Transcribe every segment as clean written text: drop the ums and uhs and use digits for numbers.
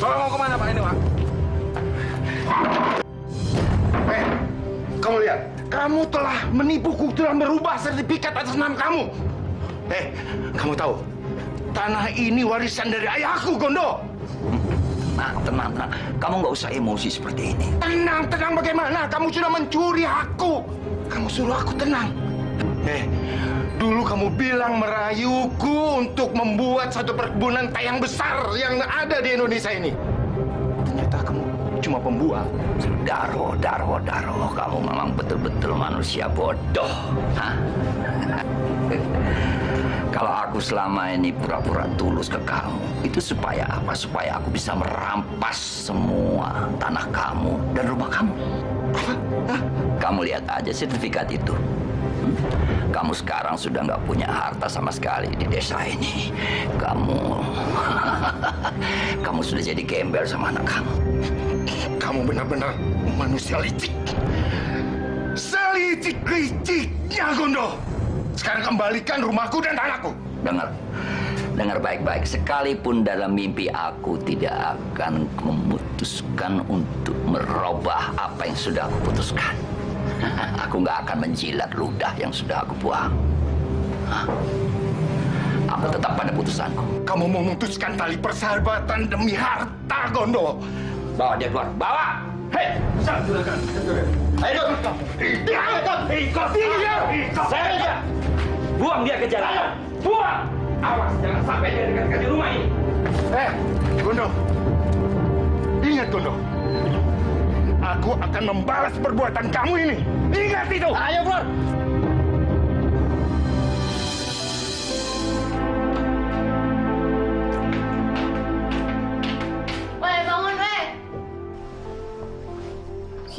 Bapak mau kemana Pak ini Pak? Kamu lihat, kamu telah menipuku, telah merubah sertifikat atas nama kamu. Kamu tahu, tanah ini warisan dari ayahku, Gondo. Tenang. Kamu nggak usah emosi seperti ini. Tenang bagaimana? Kamu sudah mencuri hakku. Kamu suruh aku tenang. Dulu kamu bilang merayuku untuk membuat satu perkebunan teh yang besar yang ada di Indonesia ini. Ternyata kamu cuma pembual. Daro. Kamu memang betul-betul manusia bodoh. Hah? Kalau aku selama ini pura-pura tulus ke kamu, itu supaya apa? Supaya aku bisa merampas semua tanah kamu dan rumah kamu. Kamu lihat aja sertifikat itu. Kamu sekarang sudah nggak punya harta sama sekali di desa ini. Kamu sudah jadi gembel sama anak kamu. Kamu benar-benar manusia licik. Selicik-liciknya, Gondo. Sekarang kembalikan rumahku dan tanahku. Dengar baik-baik. Sekalipun dalam mimpi aku tidak akan memutuskan untuk merubah apa yang sudah aku putuskan. Aku nggak akan menjilat ludah yang sudah aku buang. Aku tetap pada putusanku. Kamu memutuskan tali persahabatan demi harta, Gondo. Bawa dia keluar. Bawa! Hei! Ayo, ikut dia! Saya! Buang dia ke jalan. Buang! Awas, jangan sampai dia dekat-dekat di rumah ini. Gondo. Ingat, Gondo. Aku akan membalas perbuatan kamu ini. Ingat itu! Ayo, keluar! Bangun,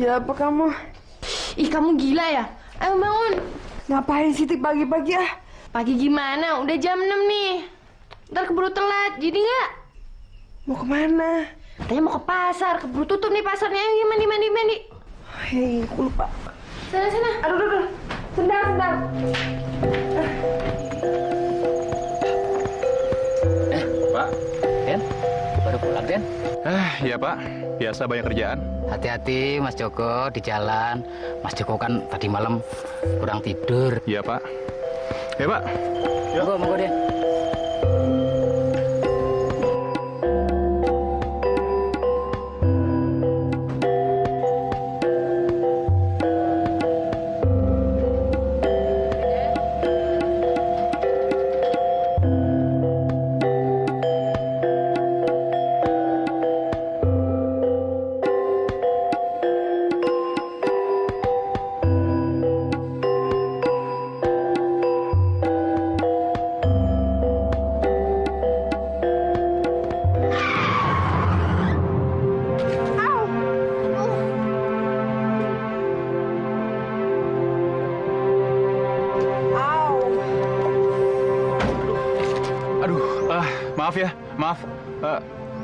Siapa kamu? Ih, kamu gila ya? Ayo bangun. Ngapain sih pagi-pagi ah? Pagi gimana? Udah jam 6 nih. Ntar keburu telat, jadi nggak? Mau kemana? Katanya mau ke pasar, keburu tutup nih pasarnya. Ayo mandi. Hei, aku lupa. Sana. Aduh. Sendal. Pak, Den, baru pulang, Den? Iya Pak, biasa banyak kerjaan. Hati-hati, Mas Joko, di jalan. Mas Joko kan tadi malam kurang tidur. Iya Pak. Ya Pak. Monggo, Den. Maaf.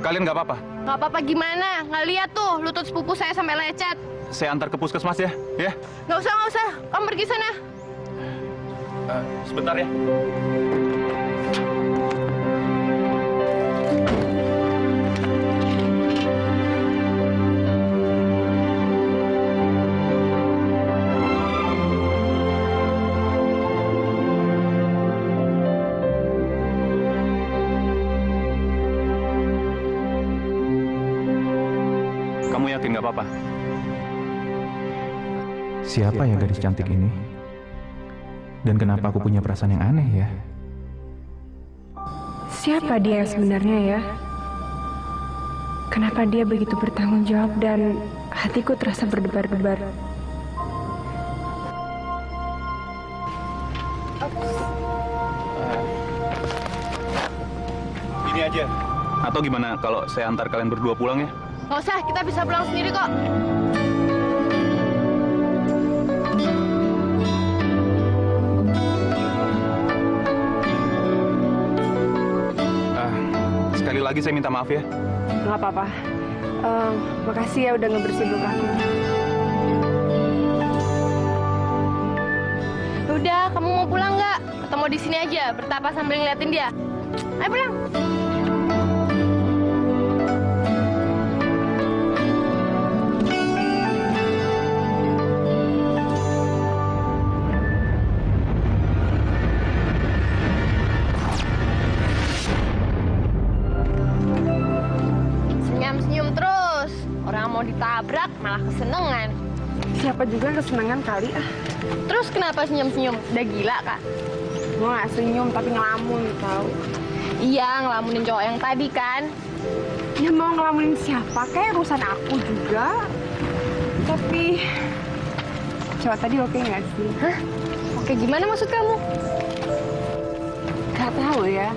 Kalian nggak apa-apa? Nggak apa-apa gimana? Nggak lihat tuh lutut sepupu saya sampai lecet. Saya antar ke puskesmas ya? Ya? Nggak usah. Kamu pergi sana. Sebentar ya. Kamu yakin nggak apa-apa? Siapa ya gadis cantik ini? Dan kenapa aku punya perasaan yang aneh ya? Siapa dia yang sebenarnya ya? Kenapa dia begitu bertanggung jawab dan hatiku terasa berdebar-debar? Ini aja. Atau gimana kalau saya antar kalian berdua pulang ya? Nggak usah, kita bisa pulang sendiri kok. Sekali lagi saya minta maaf ya. Nggak apa-apa. Makasih ya udah ngebersihin luka aku. Udah, kamu mau pulang nggak? Ketemu di sini aja, bertapa sambil ngeliatin dia. Ayo pulang. mau ditabrak malah kesenengan. Siapa juga kesenangan kali ah. Terus kenapa senyum-senyum? Udah gila, Kak? Gue gak senyum tapi ngelamun tau. Iya, ngelamunin cowok yang tadi kan. Ya mau ngelamunin siapa? Kayak urusan aku juga. Tapi cowok tadi oke nggak sih? Hah? Oke, gimana maksud kamu? Gak tahu ya.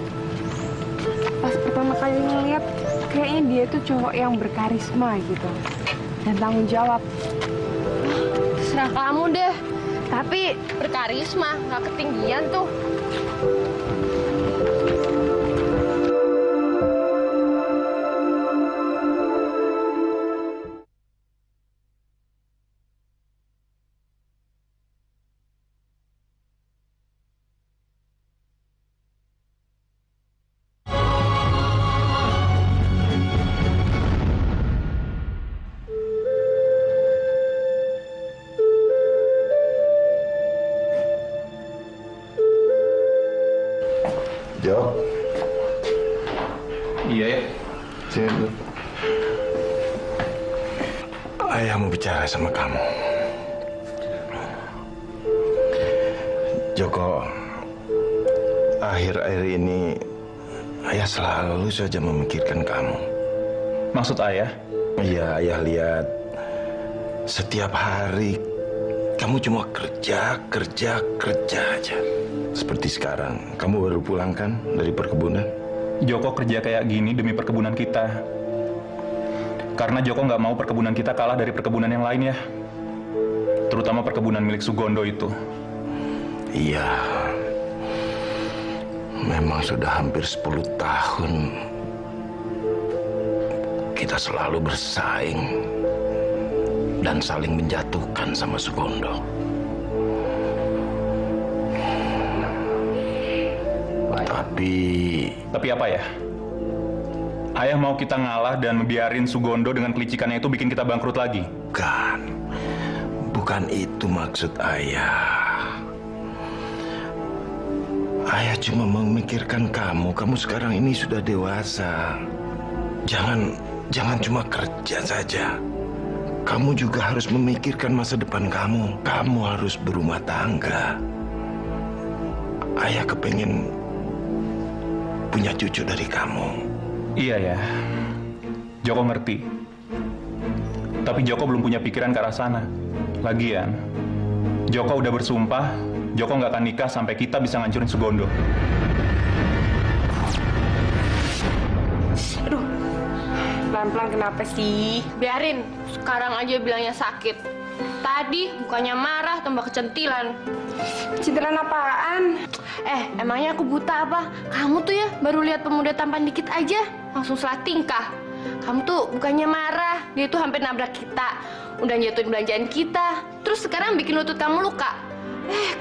Pas pertama kali ngeliat, kayaknya dia tuh cowok yang berkarisma gitu. Dan tanggung jawab. Terserah kamu deh. Tapi berkarisma, nggak ketinggian tuh. Jok, Iya ya. sini dulu. Ayah mau bicara sama kamu. Joko, akhir-akhir ini ayah selalu saja memikirkan kamu. Maksud ayah? Iya, ayah lihat setiap hari kamu cuma kerja aja. Seperti sekarang, kamu baru pulang kan dari perkebunan? Joko kerja kayak gini demi perkebunan kita. Karena Joko nggak mau perkebunan kita kalah dari perkebunan yang lain ya. Terutama perkebunan milik Sugondo itu. Iya. Memang sudah hampir 10 tahun kita selalu bersaing dan saling menjatuhkan sama Sugondo. Tapi apa ya? Ayah mau kita ngalah dan membiarin Sugondo dengan kelicikannya itu bikin kita bangkrut lagi. Bukan itu maksud ayah. Ayah cuma memikirkan kamu. Kamu sekarang ini sudah dewasa. Jangan cuma kerja saja. Kamu juga harus memikirkan masa depan kamu. Kamu harus berumah tangga. Ayah kepengen punya cucu dari kamu. Iya ya. Joko ngerti. Tapi Joko belum punya pikiran ke arah sana. Lagian, Joko udah bersumpah, Joko nggak akan nikah sampai kita bisa ngancurin Sugondo. Aduh, pelan-pelan kenapa sih? Biarin, sekarang aja bilangnya sakit. Tadi bukannya marah, tambah kecentilan. Citilan apaan? Emangnya aku buta apa? Kamu tuh ya baru lihat pemuda tampan dikit aja, langsung salah tingkah. Kamu tuh bukannya marah, dia tuh hampir nabrak kita. Udah jatuhin belanjaan kita, terus sekarang bikin lutut kamu luka.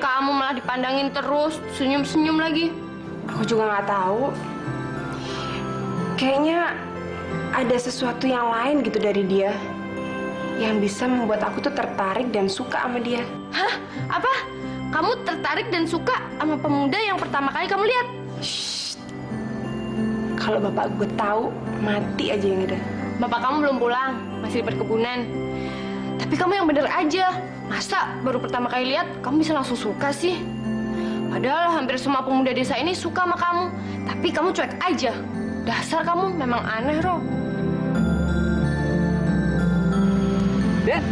Kamu malah dipandangin terus, senyum-senyum lagi. Aku juga nggak tahu. Kayaknya ada sesuatu yang lain gitu dari dia. Yang bisa membuat aku tuh tertarik dan suka sama dia. Hah? Apa? Kamu tertarik dan suka sama pemuda yang pertama kali kamu lihat? Kalau bapak gue tahu, mati aja yang udah. Bapak kamu belum pulang, masih di perkebunan. Tapi kamu yang bener aja. Masa baru pertama kali lihat, kamu bisa langsung suka sih? Padahal hampir semua pemuda desa ini suka sama kamu. Tapi kamu cuek aja. Dasar kamu memang aneh, Ro. Den.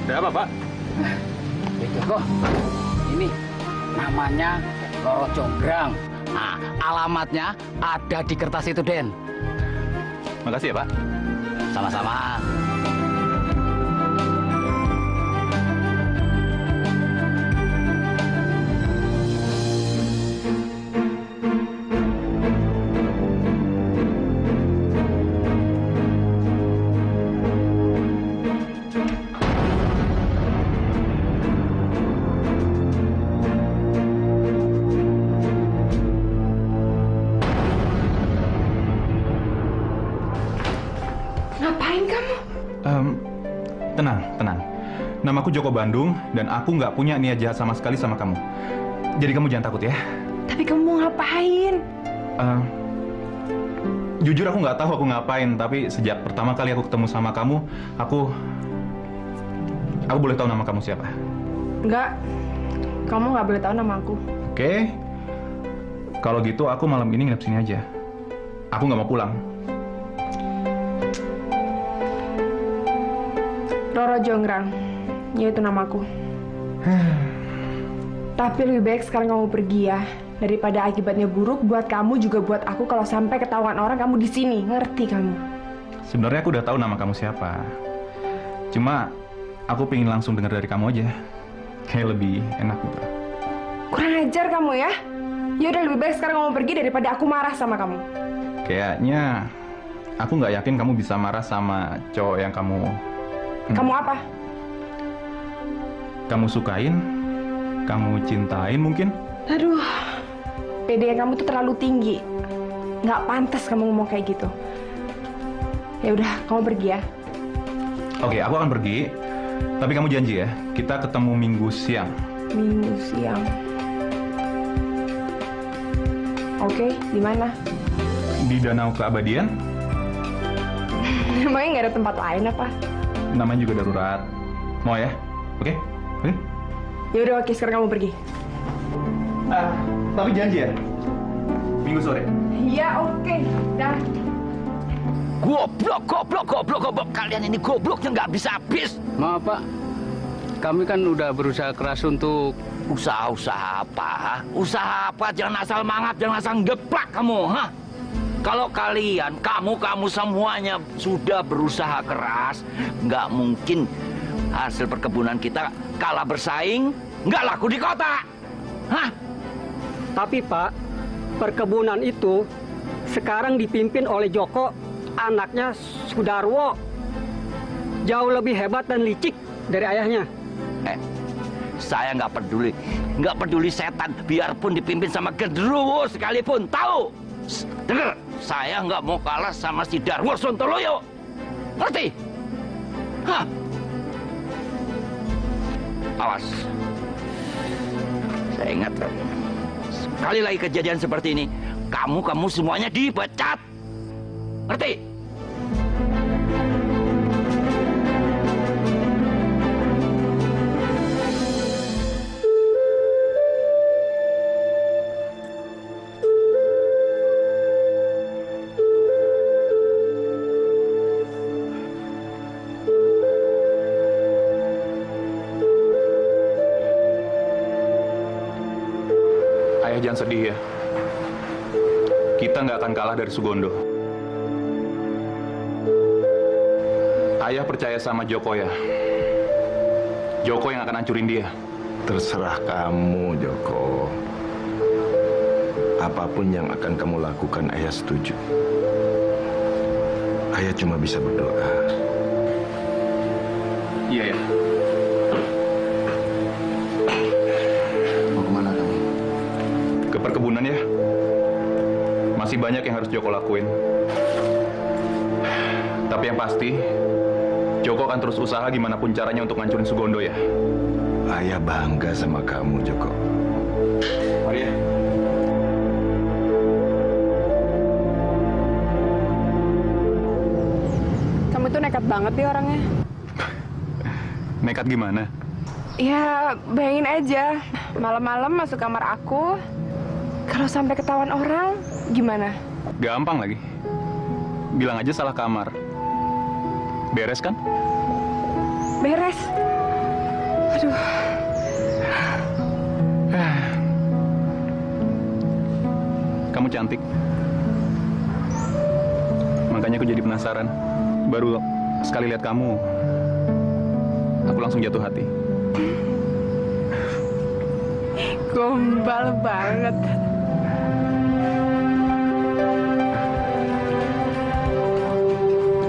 Ada apa, Pak? Joko, ini namanya Loro Jonggrang. Nah, alamatnya ada di kertas itu, Den. Makasih ya, Pak. Sama-sama. Ngapain kamu? Tenang. Namaku Joko Bandung dan aku nggak punya niat jahat sama sekali sama kamu. Jadi kamu jangan takut ya. Tapi kamu mau ngapain? Jujur aku nggak tahu aku ngapain, tapi sejak pertama kali aku ketemu sama kamu, aku boleh tahu nama kamu siapa? Enggak, kamu nggak boleh tahu nama aku. Oke, kalau gitu aku malam ini nginep sini aja. Aku nggak mau pulang. Roro Jonggrang, yaitu namaku. Tapi lebih baik sekarang kamu pergi ya, daripada akibatnya buruk buat kamu juga buat aku kalau sampai ketahuan orang kamu di sini. Ngerti kamu? Sebenarnya aku udah tahu nama kamu siapa. Cuma aku pengen langsung dengar dari kamu aja. Kayak lebih enak gitu. Kurang ajar kamu ya. Ya udah lebih baik sekarang kamu pergi daripada aku marah sama kamu. Kayaknya aku nggak yakin kamu bisa marah sama cowok yang kamu Kamu apa? kamu sukain, kamu cintain mungkin. Aduh, pede kamu tuh terlalu tinggi. Nggak pantas kamu ngomong kayak gitu. Ya udah, kamu pergi ya. Oke, aku akan pergi. Tapi kamu janji ya, kita ketemu Minggu siang. Minggu siang. Oke, di mana? Di Danau Keabadian. Emangnya nggak ada tempat lain apa? Namanya juga darurat. Mau ya? Oke? Oke? Ya udah, oke, sekarang kamu pergi. Tapi janji ya. Minggu sore. Iya, oke. Dah. Goblok. Kalian ini gobloknya nggak bisa habis. Maaf Pak, kami kan udah berusaha keras untuk... Usaha apa? Usaha apa? Jangan asal mangap, jangan asal geplak kamu, ha? Kalau kalian, kamu semuanya sudah berusaha keras, nggak mungkin hasil perkebunan kita kalah bersaing, nggak laku di kota, hah? Tapi Pak, perkebunan itu sekarang dipimpin oleh Joko, anaknya Sudarwo. Jauh lebih hebat dan licik dari ayahnya. Saya nggak peduli setan, biarpun dipimpin sama genderuwo sekalipun, tahu? Dengar, saya nggak mau kalah sama si Darwo Sontoloyo, ngerti? Hah? Awas, saya ingat, sekali lagi kejadian seperti ini, kamu semuanya dipecat, ngerti? Ayah jangan sedih ya. Kita nggak akan kalah dari Sugondo. Ayah percaya sama Joko ya. Joko yang akan hancurin dia. Terserah kamu, Joko. Apapun yang akan kamu lakukan, ayah setuju. Ayah cuma bisa berdoa. Iya ya. Mau kemana kamu? Ke perkebunan ya. Masih banyak yang harus Joko lakuin. Tapi yang pasti, Joko akan terus usaha gimana pun caranya untuk ngancurin Sugondo ya. Ayah bangga sama kamu, Joko. Mari ya. Kamu tuh nekat banget ya orangnya. Nekat gimana? Ya, bayangin aja. Malam-malam masuk kamar aku. Kalau sampai ketahuan orang, gimana? Gampang lagi. Bilang aja salah kamar. Beres kan? Beres. Aduh. Kamu cantik. Makanya aku jadi penasaran. Baru sekali lihat kamu, aku langsung jatuh hati. Gombal banget.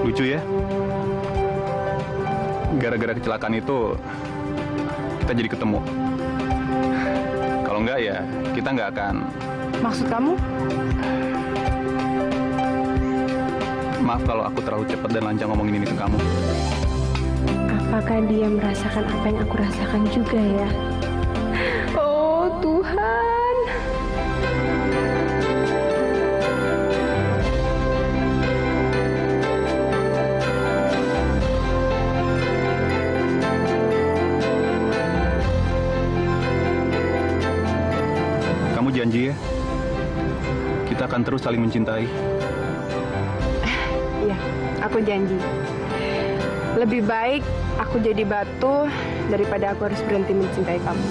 Lucu ya? Gara-gara kecelakaan itu, kita jadi ketemu. Kalau enggak ya, kita nggak akan... Maksud kamu? Maaf kalau aku terlalu cepat dan lancang ngomongin ini ke kamu. Apakah dia merasakan apa yang aku rasakan juga ya? Oh Tuhan. Kita akan terus saling mencintai. Iya, aku janji. Lebih baik aku jadi batu daripada aku harus berhenti mencintai kamu.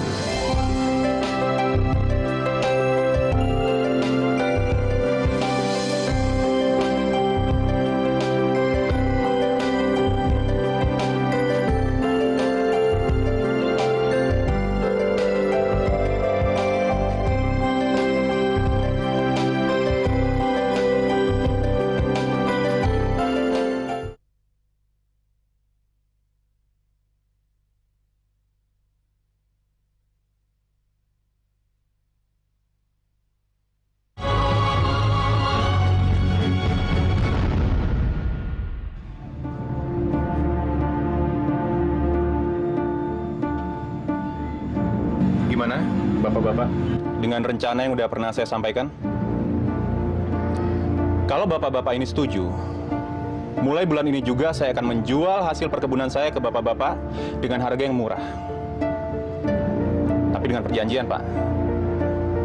Gimana, Bapak-bapak, dengan rencana yang udah pernah saya sampaikan? Kalau Bapak-bapak ini setuju, mulai bulan ini juga saya akan menjual hasil perkebunan saya ke Bapak-bapak dengan harga yang murah. Tapi dengan perjanjian, Pak.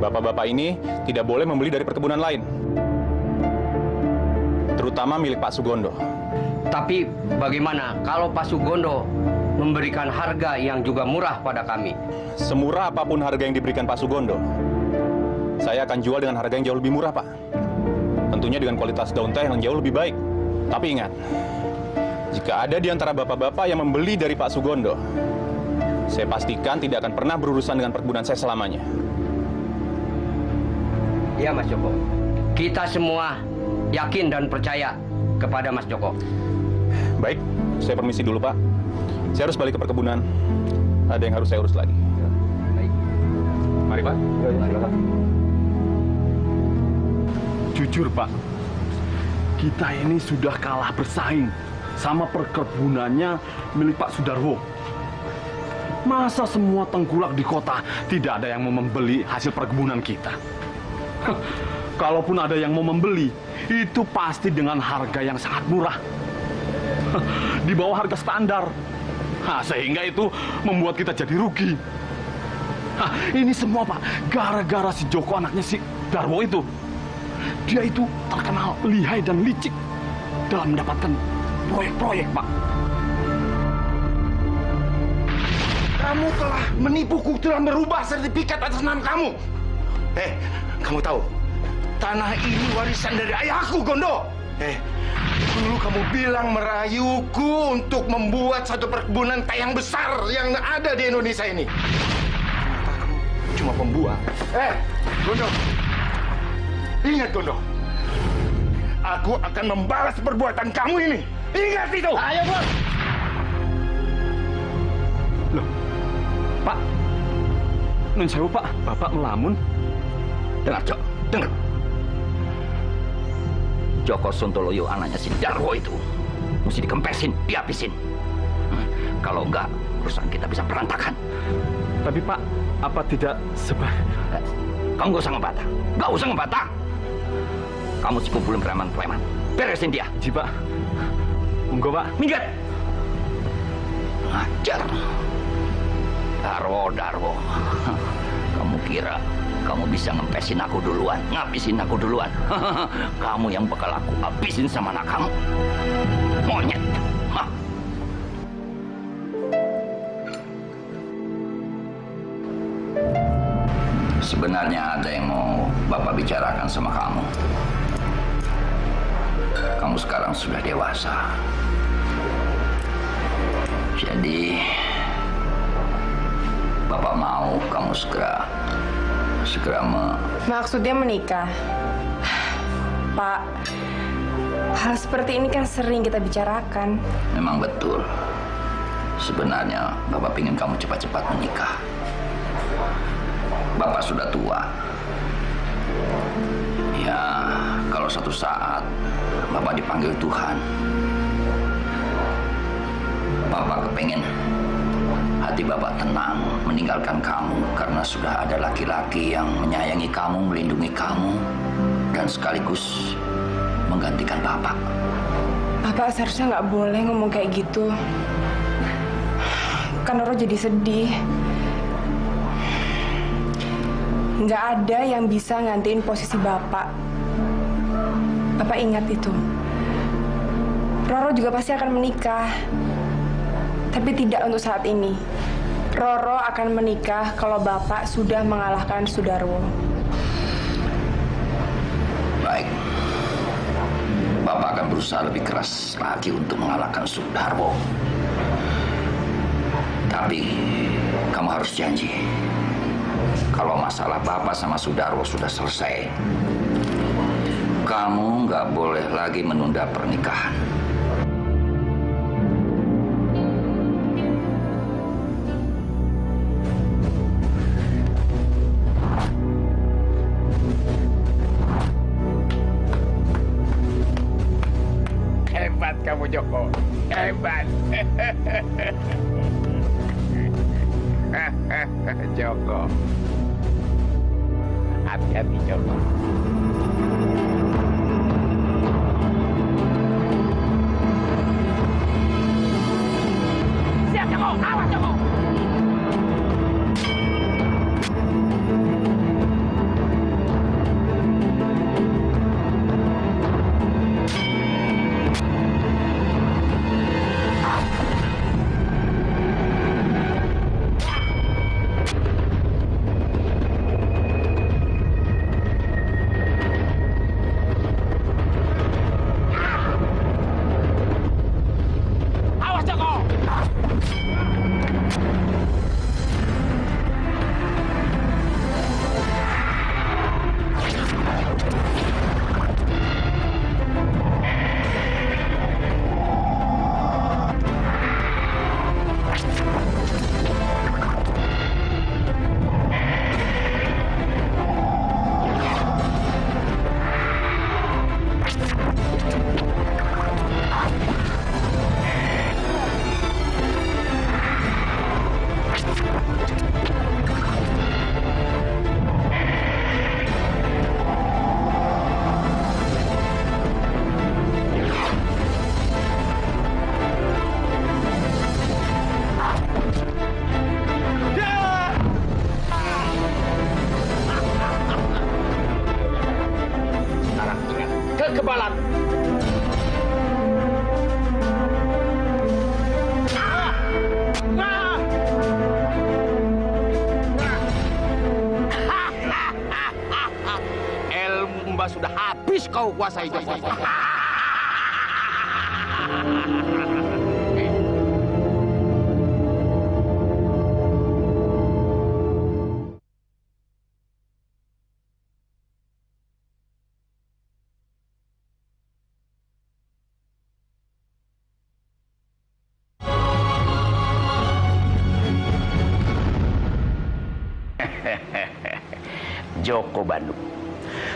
Bapak-bapak ini tidak boleh membeli dari perkebunan lain. Terutama milik Pak Sugondo. Tapi bagaimana kalau Pak Sugondo memberikan harga yang juga murah pada kami? Semurah apapun harga yang diberikan Pak Sugondo, saya akan jual dengan harga yang jauh lebih murah, Pak. Tentunya dengan kualitas daun teh yang jauh lebih baik. Tapi ingat, jika ada di antara bapak-bapak yang membeli dari Pak Sugondo, saya pastikan tidak akan pernah berurusan dengan perkebunan saya selamanya. Ya, Mas Joko. Kita semua yakin dan percaya kepada Mas Joko. Baik, saya permisi dulu, Pak. Saya harus balik ke perkebunan. Ada yang harus saya urus lagi. Baik. Mari, Pak. Silakan. Jujur, Pak, kita ini sudah kalah bersaing sama perkebunannya milik Pak Sudarwo. Masa semua tengkulak di kota tidak ada yang mau membeli hasil perkebunan kita? Kalaupun ada yang mau membeli, itu pasti dengan harga yang sangat murah. Di bawah harga standar. Nah, sehingga itu membuat kita jadi rugi. Nah, ini semua, Pak, gara-gara si Joko anaknya si Darwo itu. Dia itu terkenal lihai dan licik dalam mendapatkan proyek-proyek, Pak. Kamu telah menipuku, telah merubah sertifikat atas nama kamu. Kamu tahu, tanah ini warisan dari ayahku, Gondo. Dulu kamu bilang merayuku untuk membuat satu perkebunan teh yang besar yang ada di Indonesia ini. Ternyata kamu cuma pembuat. Gondo. Ingat, Gondo. Aku akan membalas perbuatan kamu ini. Ingat itu. Ayo, Bos. Loh, Pak. Nun sewu, Pak. Bapak melamun. Dengar, Jok. Dengar. Joko Sontoloyo anaknya si Darwo itu mesti dikempesin, dihabisin. Kalau enggak, perusahaan kita bisa berantakan. Tapi, Pak, apa tidak Kamu nggak usah ngebantah. Nggak usah ngebantah. Kamu sih kumpulin preman-preman. Beresin dia. Ji, Pak. Monggo, Pak. Minggat. Ngajar. Darwo. Kamu kira kamu bisa ngempesin aku duluan, ngabisin aku duluan? Kamu yang bakal aku habisin sama anak kamu. Monyet. Hah. Sebenarnya ada yang mau Bapak bicarakan sama kamu. Kamu sekarang sudah dewasa. Jadi, Bapak mau kamu segera Maksudnya menikah. Pak, hal seperti ini kan sering kita bicarakan. Memang betul. Sebenarnya Bapak ingin kamu cepat-cepat menikah. Bapak sudah tua. Ya, kalau suatu saat Bapak dipanggil Tuhan, Bapak kepingin hati Bapak tenang meninggalkan kamu karena sudah ada laki-laki yang menyayangi kamu, melindungi kamu, dan sekaligus menggantikan Bapak. Bapak seharusnya nggak boleh ngomong kayak gitu. Kan Roro jadi sedih. Nggak ada yang bisa ngantiin posisi Bapak. Bapak ingat itu. Roro juga pasti akan menikah. Tapi tidak untuk saat ini. Roro akan menikah kalau Bapak sudah mengalahkan Sudarwo. Baik. Bapak akan berusaha lebih keras lagi untuk mengalahkan Sudarwo. Tapi kamu harus janji, kalau masalah Bapak sama Sudarwo sudah selesai, kamu nggak boleh lagi menunda pernikahan. Hebat kamu, Joko. Hebat. Joko. Hati-hati, Joko. Siap, Joko. Awas, Joko. Kekebalan. Ilmu Mbak sudah habis kau kuasai, Joko. Joko Bandung,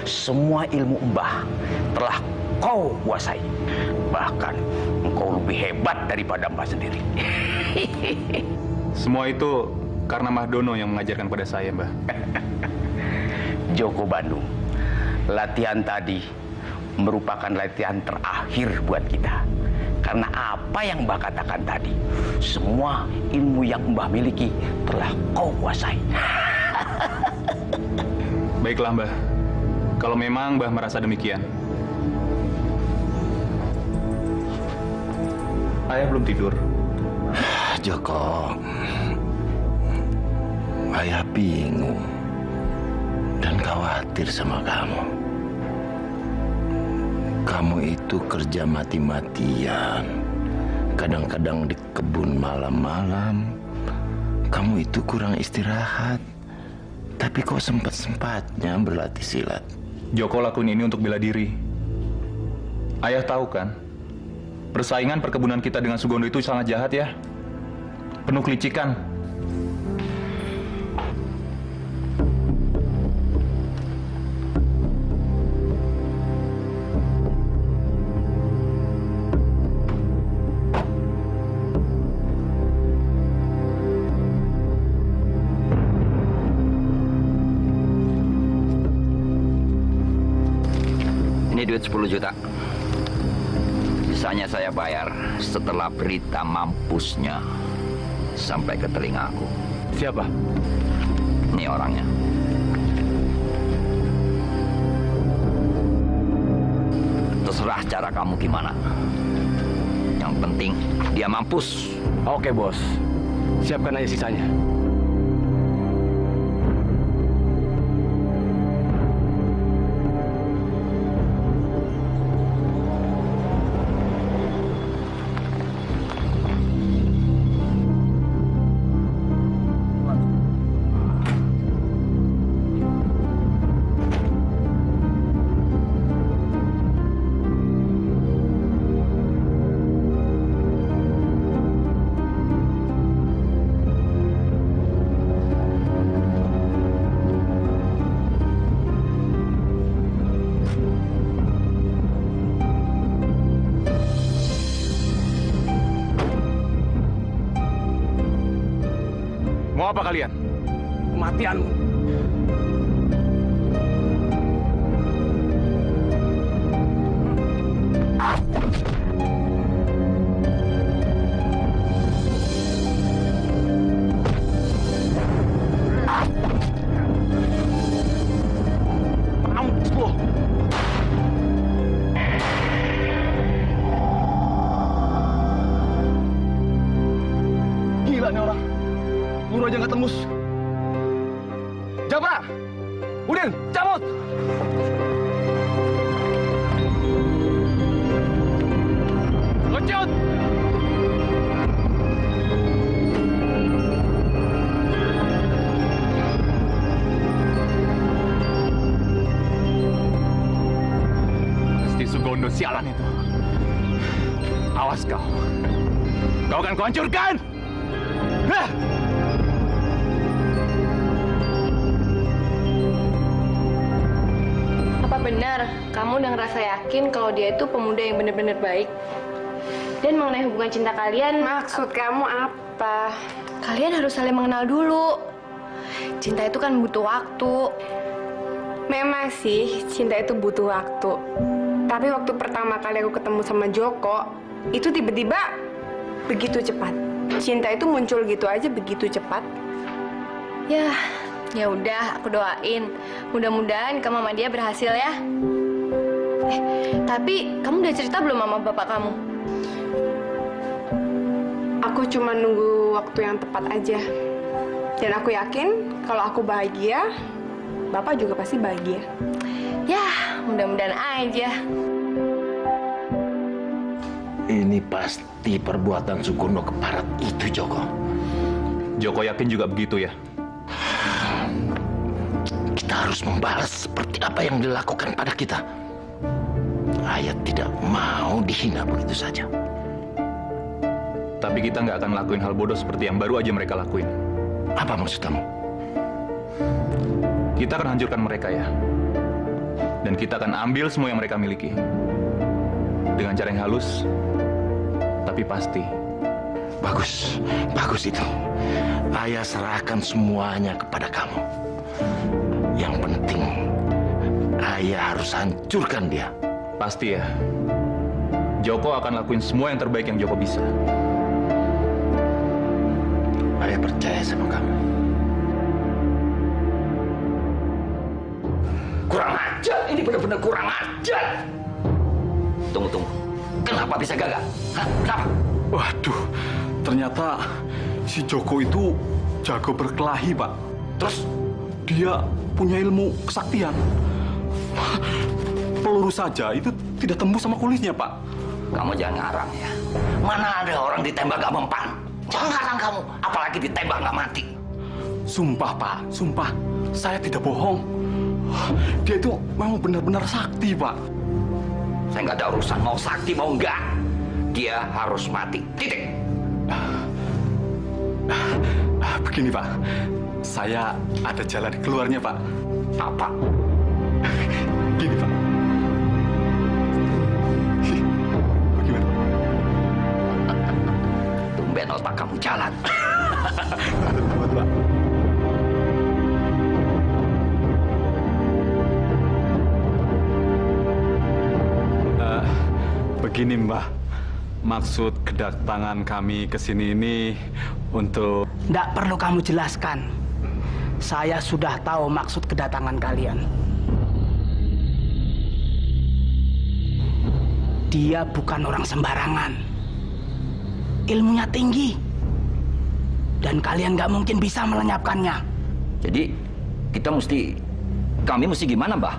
semua ilmu Mbah telah kau kuasai. Bahkan engkau lebih hebat daripada Mbah sendiri. Semua itu karena Mbah Dono yang mengajarkan pada saya, Mbah. Joko Bandung, latihan tadi merupakan latihan terakhir buat kita. Karena apa yang Mbah katakan tadi, semua ilmu yang Mbah miliki telah kau kuasai. Baiklah, Mbah. Kalau memang Mbah merasa demikian. Ayah belum tidur. Joko, ayah bingung dan khawatir sama kamu. Kamu itu kerja mati-matian. Kadang-kadang di kebun malam-malam. Kamu itu kurang istirahat. Tapi kok sempat-sempatnya berlatih silat? Joko lakuin ini untuk bela diri. Ayah tahu kan, persaingan perkebunan kita dengan Sugondo itu sangat jahat ya. Penuh kelicikan. Ini duit 10 juta. Sisanya saya bayar setelah berita mampusnya sampai ke telinga aku. Siapa? Ini orangnya. Terserah cara kamu gimana. Yang penting dia mampus. Oke, Bos. Siapkan aja sisanya. Mau apa kalian? Kematianmu. Mampus lo. Gila nih orang. Guru aja nggak tembus. Jabra! Udin, cabut! Lanjut! Pasti Sugondo sialan itu. Awas kau. Kau akan kuhancurkan! Hah! Apa benar kamu udah ngerasa yakin kalau dia itu pemuda yang benar-benar baik? Dan mengenai hubungan cinta kalian, Maksud kamu apa? kalian harus saling mengenal dulu. Cinta itu kan butuh waktu. Memang sih, cinta itu butuh waktu. Tapi waktu pertama kali aku ketemu sama Joko, itu tiba-tiba begitu cepat. Cinta itu muncul gitu aja begitu cepat. Ya udah, aku doain. Mudah-mudahan kamu sama dia berhasil ya. Tapi kamu udah cerita belum sama bapak kamu? Aku cuma nunggu waktu yang tepat aja. Dan aku yakin kalau aku bahagia, Bapak juga pasti bahagia. Ya, mudah-mudahan aja. Ini pasti perbuatan Sugondo keparat itu, Joko. Joko yakin juga begitu ya? Kita harus membalas seperti apa yang dilakukan pada kita. Ayah tidak mau dihina begitu saja. Tapi kita nggak akan lakuin hal bodoh seperti yang baru aja mereka lakuin. Apa maksud kamu? Kita akan hancurkan mereka ya. Dan kita akan ambil semua yang mereka miliki. Dengan cara yang halus, tapi pasti. Bagus, bagus itu. Ayah serahkan semuanya kepada kamu. Yang penting, ayah harus hancurkan dia. Pasti ya. Joko akan lakuin semua yang terbaik yang Joko bisa. Ayah percaya sama kamu. Kurang ajar, ini benar-benar kurang ajar. Tunggu. Kenapa bisa gagal? Hah? Kenapa? Waduh, ternyata si Joko itu jago berkelahi, Pak. Terus? Dia punya ilmu kesaktian. Peluru saja itu tidak tembus sama kulitnya, Pak. Kamu jangan ngarang ya. Mana ada orang ditembak gak mempan? Jangan ngarang kamu, apalagi ditembak gak mati. Sumpah, Pak. Sumpah. Saya tidak bohong. Dia itu memang benar-benar sakti, Pak. Saya nggak ada urusan mau sakti mau enggak. Dia harus mati. Titik. Begini, Pak. Saya ada jalan keluarnya, Pak. Apa? Gini, Pak. Bagaimana? Tumben otak kamu jalan. Pak. Begini, Mbah. Maksud kedatangan kami ke sini ini untuk... Nggak perlu kamu jelaskan. Saya sudah tahu maksud kedatangan kalian. Dia bukan orang sembarangan. Ilmunya tinggi. Dan kalian nggak mungkin bisa melenyapkannya. Jadi, kami mesti gimana, Mbah?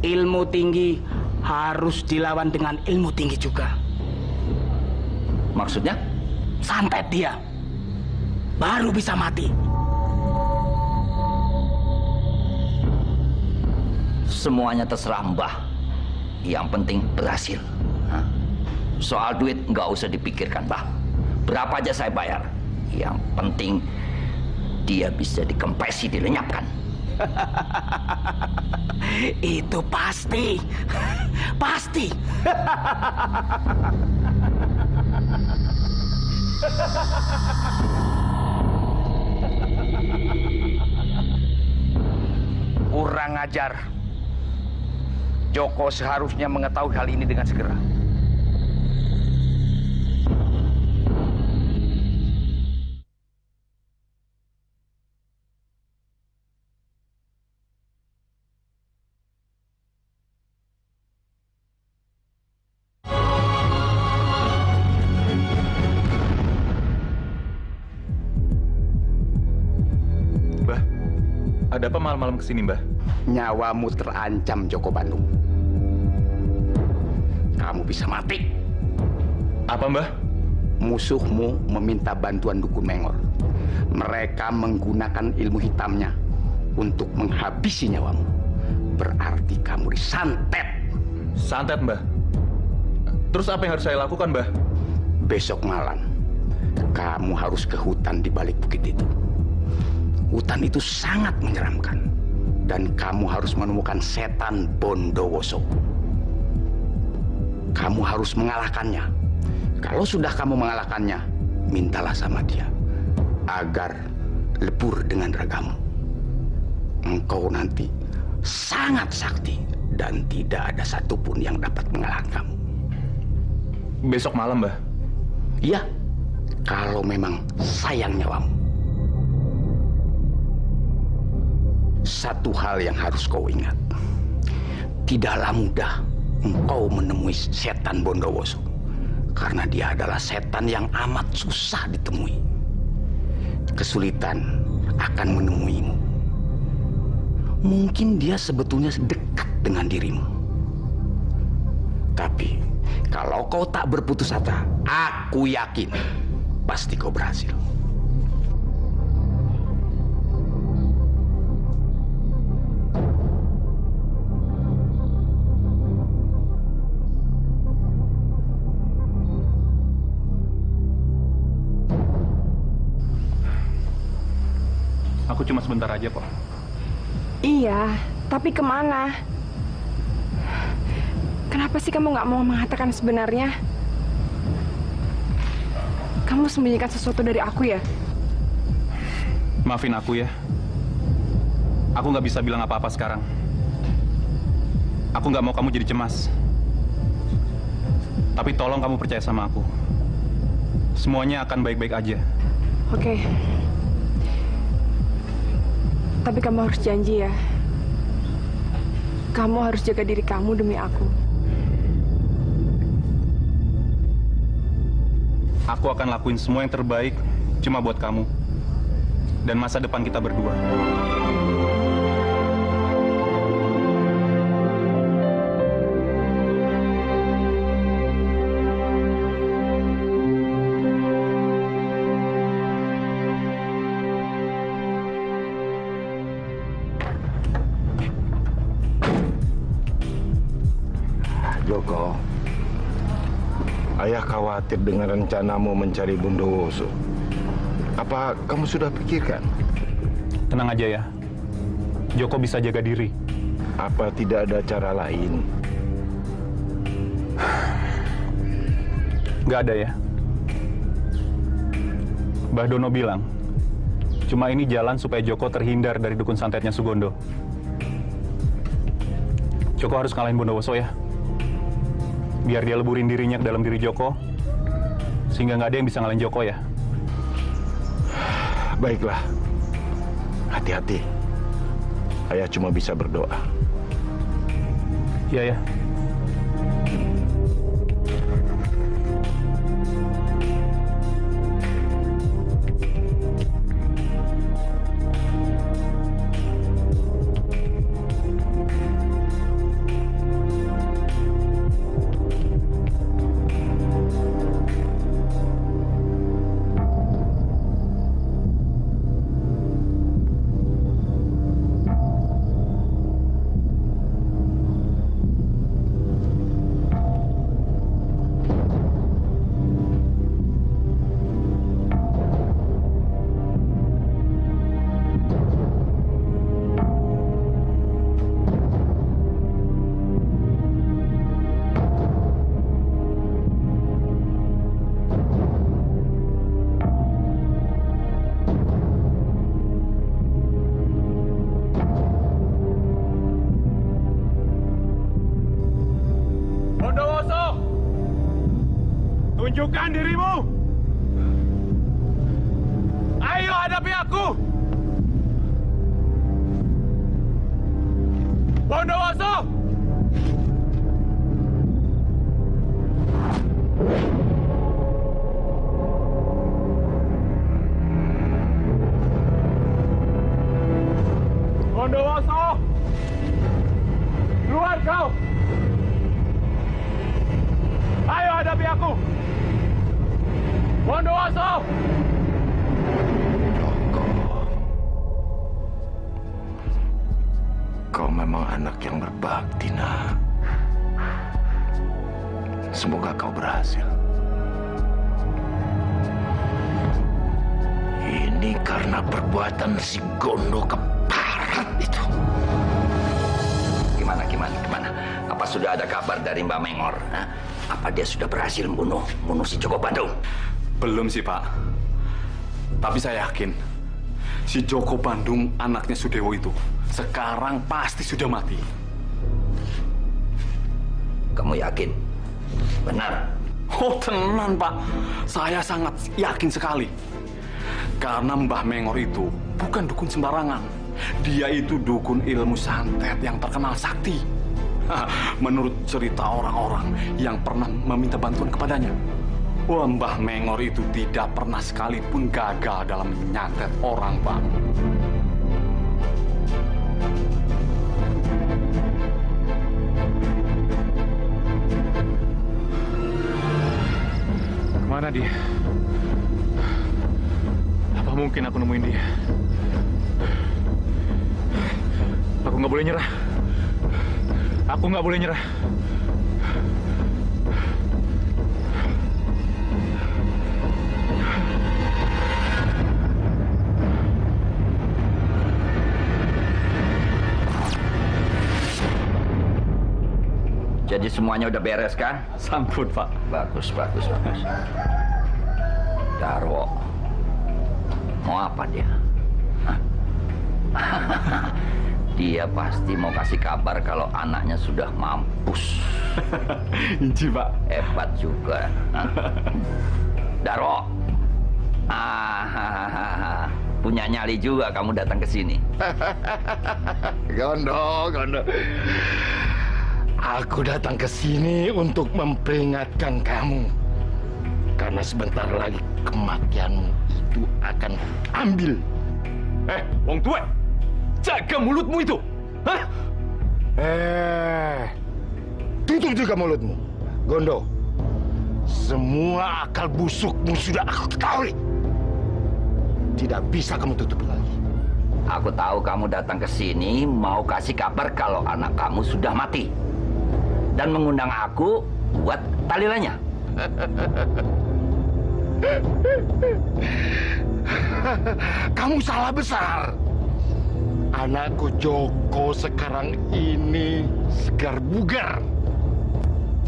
Ilmu tinggi harus dilawan dengan ilmu tinggi juga. Maksudnya? Santet dia. Baru bisa mati. Semuanya terserah Mbah. Yang penting berhasil. Hah? Soal duit nggak usah dipikirkan, Mbah. Berapa aja saya bayar. Yang penting dia bisa dikempesi, dilenyapkan. Itu pasti. Pasti. Kurang ajar. Joko seharusnya mengetahui hal ini dengan segera. Mbah, ada apa malam-malam kesini, Mbah? Nyawamu terancam, Joko Bandung. Kamu bisa mati. Apa, Mbah? Musuhmu meminta bantuan Dukun Mengor. Mereka menggunakan ilmu hitamnya untuk menghabisi nyawamu. Berarti kamu disantet. Santet, Mbah? Terus apa yang harus saya lakukan, Mbah? Besok malam, kamu harus ke hutan di balik bukit itu. Hutan itu sangat menyeramkan. Dan kamu harus menemukan setan Bondowoso. Kamu harus mengalahkannya. Kalau sudah kamu mengalahkannya, mintalah sama dia agar lebur dengan ragamu. Engkau nanti sangat sakti dan tidak ada satupun yang dapat mengalahkan kamu. Besok malam, Mbah? Iya, kalau memang sayang nyawamu. Satu hal yang harus kau ingat. Tidaklah mudah engkau menemui setan Bondowoso. Karena dia adalah setan yang amat susah ditemui. Kesulitan akan menemuimu. Mungkin dia sebetulnya dekat dengan dirimu. Tapi kalau kau tak berputus asa, aku yakin pasti kau berhasil. Aku cuma sebentar aja kok. Iya, tapi kemana? Kenapa sih kamu nggak mau mengatakan sebenarnya? Kamu sembunyikan sesuatu dari aku ya? Maafin aku ya. Aku nggak bisa bilang apa-apa sekarang. Aku nggak mau kamu jadi cemas. Tapi tolong kamu percaya sama aku. Semuanya akan baik-baik aja. Oke. Tapi kamu harus janji ya. Kamu harus jaga diri kamu demi aku. Aku akan lakuin semua yang terbaik cuma buat kamu. Dan masa depan kita berdua. Joko, ayah khawatir dengan rencanamu mencari Bondowoso. Apa kamu sudah pikirkan? Tenang aja ya. Joko bisa jaga diri. Apa tidak ada cara lain? Nggak ada ya. Mbah Dono bilang, cuma ini jalan supaya Joko terhindar dari dukun santetnya Sugondo. Joko harus ngalahin Bondowoso ya. Biar dia leburin dirinya ke dalam diri Joko, sehingga nggak ada yang bisa ngalahin Joko ya. Baiklah, hati-hati. Ayah cuma bisa berdoa. Iya ya. Tunjukkan dirimu. Ayo hadapi aku. Bondowoso. Bondowoso. Keluar kau. Ayo hadapi aku. Bondowoso! Kau memang anak yang berbakti, nak. Semoga kau berhasil. Ini karena perbuatan si Gondo keparat itu. Gimana? Apa sudah ada kabar dari Mbak Mengor? Hah? Apa dia sudah berhasil membunuh si Joko Bandung? Belum sih, Pak. Tapi saya yakin si Joko Bandung, anaknya Sudewo itu, sekarang pasti sudah mati. Kamu yakin? Benar? Oh, tenang, Pak. Saya sangat yakin sekali. Karena Mbah Mengor itu bukan dukun sembarangan. Dia itu dukun ilmu santet yang terkenal sakti. Menurut cerita orang-orang yang pernah meminta bantuan kepadanya. Wah, Mbah Mengor itu tidak pernah sekalipun gagal dalam menyantet orang, Pak. Kemana dia? Apa mungkin aku nemuin dia? Aku nggak boleh nyerah. Aku nggak boleh nyerah. Jadi semuanya udah beres kan? Sambut, Pak. Bagus. Darwo, mau apa dia? Hah? Dia pasti mau kasih kabar kalau anaknya sudah mampus. Inci, Pak. Hebat juga. Darwo, punya nyali juga kamu datang ke sini. Gondo. Aku datang ke sini untuk memperingatkan kamu. Karena sebentar lagi kematianmu itu akan ambil. Wong tua, jaga mulutmu itu. Hah? Tutup juga mulutmu, Gondo. Semua akal busukmu sudah aku ketahui. Tidak bisa kamu tutup lagi. Aku tahu kamu datang ke sini mau kasih kabar kalau anak kamu sudah mati. Dan mengundang aku buat talilanya. Kamu salah besar. Anakku Joko sekarang ini segar bugar.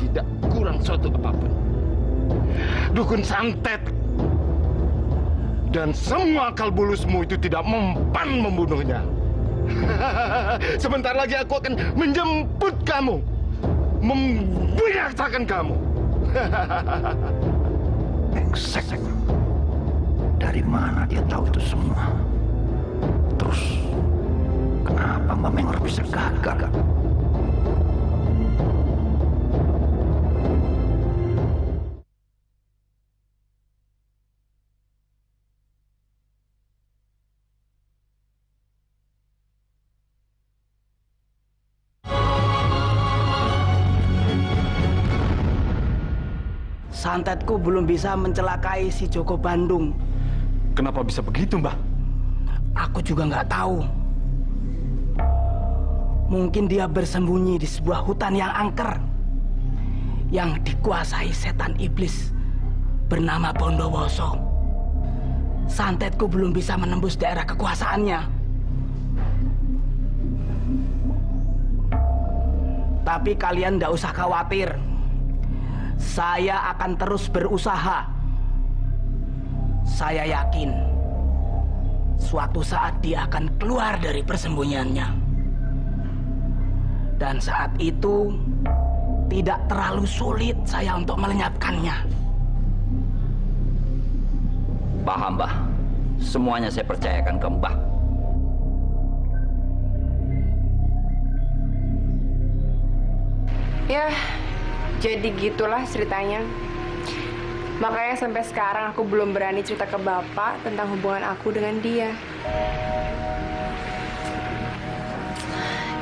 Tidak kurang suatu apapun. Dukun santet. Dan semua akal bulusmu itu tidak mempan membunuhnya. Sebentar lagi aku akan menjemput kamu. Membinasakan kamu. Brengsek. Dari mana dia tahu itu semua? Terus, kenapa Mbak Mengor bisa gagal? santetku belum bisa mencelakai si Joko Bandung. Kenapa bisa begitu, Mbah? Aku juga nggak tahu. Mungkin dia bersembunyi di sebuah hutan yang angker, yang dikuasai setan iblis bernama Bondowoso. Santetku belum bisa menembus daerah kekuasaannya. Tapi kalian nggak usah khawatir. Saya akan terus berusaha. Saya yakin suatu saat dia akan keluar dari persembunyiannya. Dan saat itu tidak terlalu sulit saya untuk melenyapkannya. Paham, Mbah. Semuanya saya percayakan ke Mbah. Ya, jadi gitulah ceritanya. Makanya sampai sekarang aku belum berani cerita ke Bapak tentang hubungan aku dengan dia.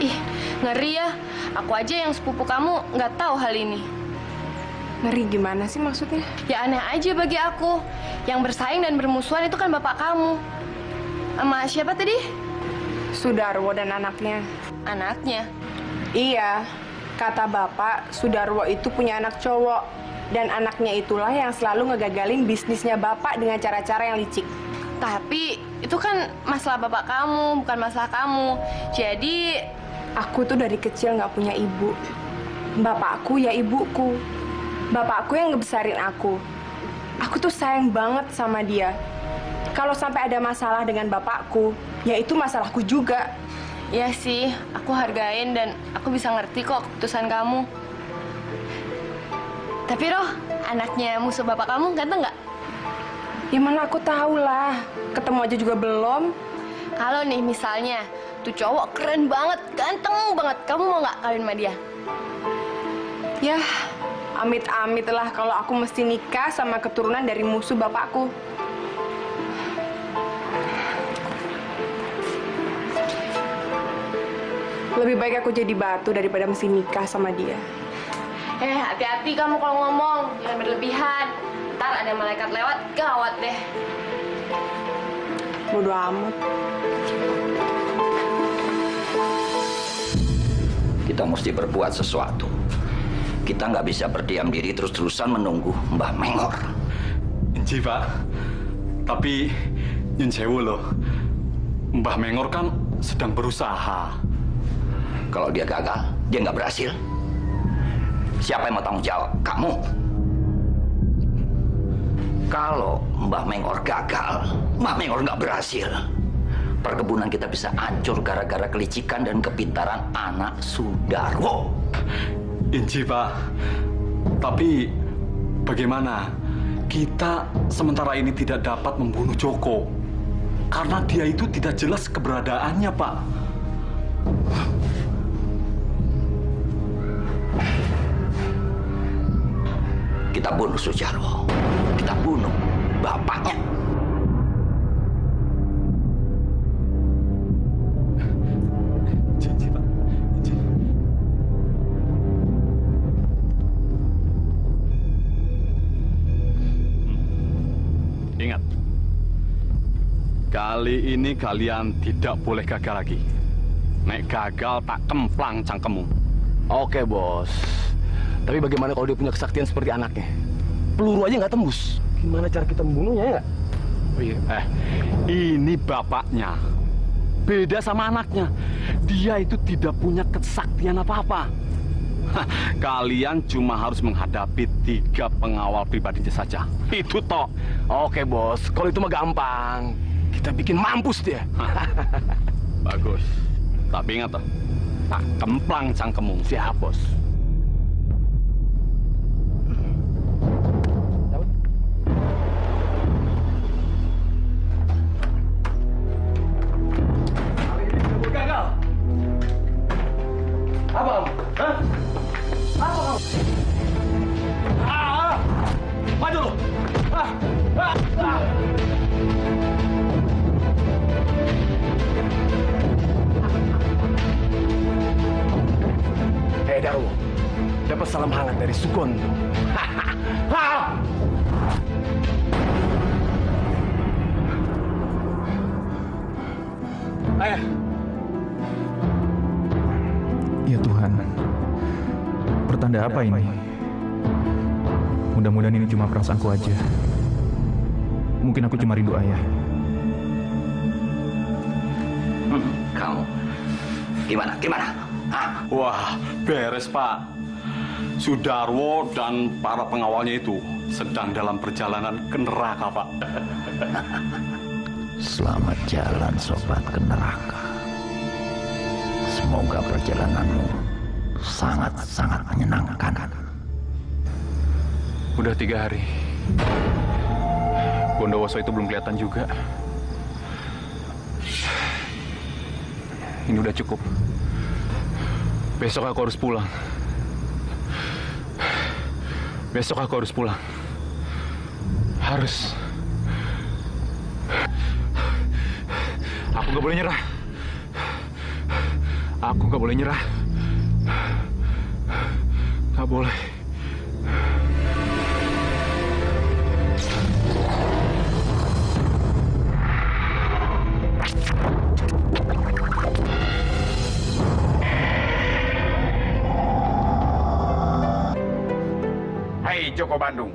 Ih, ngeri ya. Aku aja yang sepupu kamu nggak tahu hal ini. Ngeri gimana sih maksudnya? Ya aneh aja bagi aku. Yang bersaing dan bermusuhan itu kan bapak kamu. Sama siapa tadi? Sudarwo dan anaknya. Anaknya? Iya, kata Bapak, Sudarwo itu punya anak cowok. Dan anaknya itulah yang selalu ngegagalin bisnisnya Bapak dengan cara-cara yang licik. Tapi itu kan masalah bapak kamu, bukan masalah kamu. Jadi aku tuh dari kecil nggak punya ibu. Bapakku ya ibuku. Bapakku yang ngebesarin aku. Aku tuh sayang banget sama dia. Kalau sampai ada masalah dengan bapakku, ya itu masalahku juga. Ya sih, aku hargain dan aku bisa ngerti kok keputusan kamu. Tapi Roh, anaknya musuh bapak kamu ganteng nggak? Ya mana aku tahu lah, ketemu aja juga belum. Kalau nih misalnya, tuh cowok keren banget, ganteng banget, kamu mau nggak kawin sama dia? Ya, amit-amit lah kalau aku mesti nikah sama keturunan dari musuh bapakku. Lebih baik aku jadi batu daripada mesti nikah sama dia. Hati-hati kamu kalau ngomong, jangan berlebihan. Ntar ada malaikat lewat, gawat deh. Bodo amat. Kita mesti berbuat sesuatu. Kita nggak bisa berdiam diri terus-terusan menunggu Mbah Mengor. Enci, Pak. Tapi, nyun sewu loh. Mbah Mengor kan sedang berusaha. Kalau dia gagal, dia nggak berhasil. Siapa yang mau tanggung jawab? Kamu. Kalau Mbah Mengor gagal, Mbah Mengor nggak berhasil, perkebunan kita bisa hancur gara-gara kelicikan dan kepintaran anak Sudarwo. Inci, Pak. Tapi bagaimana? Kita sementara ini tidak dapat membunuh Joko. Karena dia itu tidak jelas keberadaannya, Pak. Kita bunuh Sujarwo. Kita bunuh bapaknya. Janji, Pak. Janji. Ingat, kali ini kalian tidak boleh gagal lagi. Nek gagal tak kemplang cangkemmu. Oke, Bos. Tapi bagaimana kalau dia punya kesaktian seperti anaknya? Peluru aja nggak tembus. Gimana cara kita membunuhnya ya? Oh iya. Ini bapaknya. Beda sama anaknya. Dia itu tidak punya kesaktian apa-apa. Kalian cuma harus menghadapi 3 pengawal pribadinya saja. Itu toh. Oke, Bos. Kalau itu mah gampang. Kita bikin mampus dia. Bagus. Tapi ingat toh, tak kemplang cangkemmu. Siap, Bos. Apa kamu? Hah? Apa kamu? Maju lu! Darwo, dapat salam hangat dari Sugondo. Ayah. Ya Tuhan, pertanda apa ini? Mudah-mudahan ini cuma perasaanku aja. Mungkin aku cuma rindu ayah. Kamu, gimana? Hah? Wah, beres Pak. Sudarwo dan para pengawalnya itu sedang dalam perjalanan ke neraka, Pak. Selamat jalan sobat ke neraka. Semoga perjalananmu sangat-sangat menyenangkan. Udah 3 hari. Bondowoso itu belum kelihatan juga. Ini udah cukup. Besok aku harus pulang. Harus. Aku nggak boleh nyerah. Nggak boleh. Hei Joko Bandung,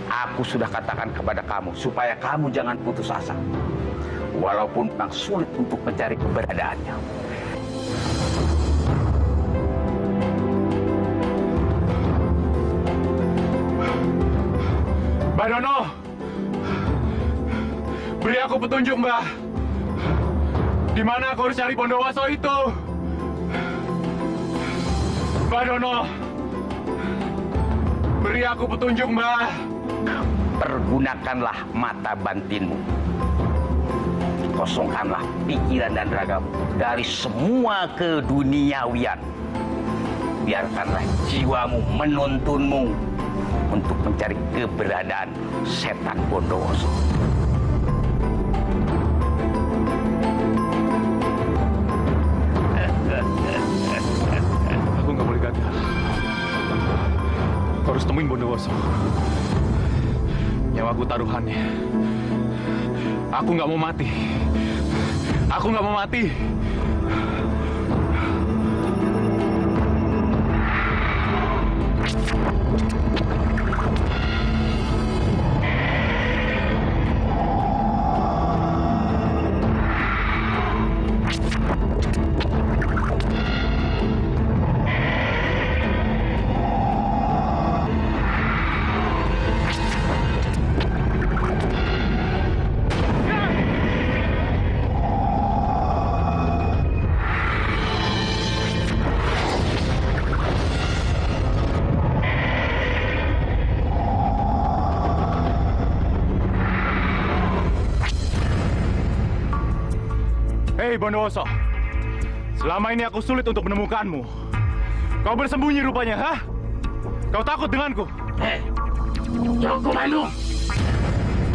aku sudah katakan kepada kamu supaya kamu jangan putus asa. Walaupun memang sulit untuk mencari keberadaannya. Mbak Dono, beri aku petunjuk, Mbak. Di mana aku harus cari Bondowoso itu? Mbak Dono, beri aku petunjuk, Mbak. Pergunakanlah mata batinmu. Kosongkanlah pikiran dan ragamu dari semua keduniawian. Biarkanlah jiwamu menuntunmu untuk mencari keberadaan setan Bondowoso. Aku nggak boleh gagal. Aku harus temuin Bondowoso. Nyawaku taruhannya. Aku nggak mau mati. Hei Bondowoso, selama ini aku sulit untuk menemukanmu. Kau bersembunyi rupanya, hah? Kau takut denganku? Hei, Joko Bandung,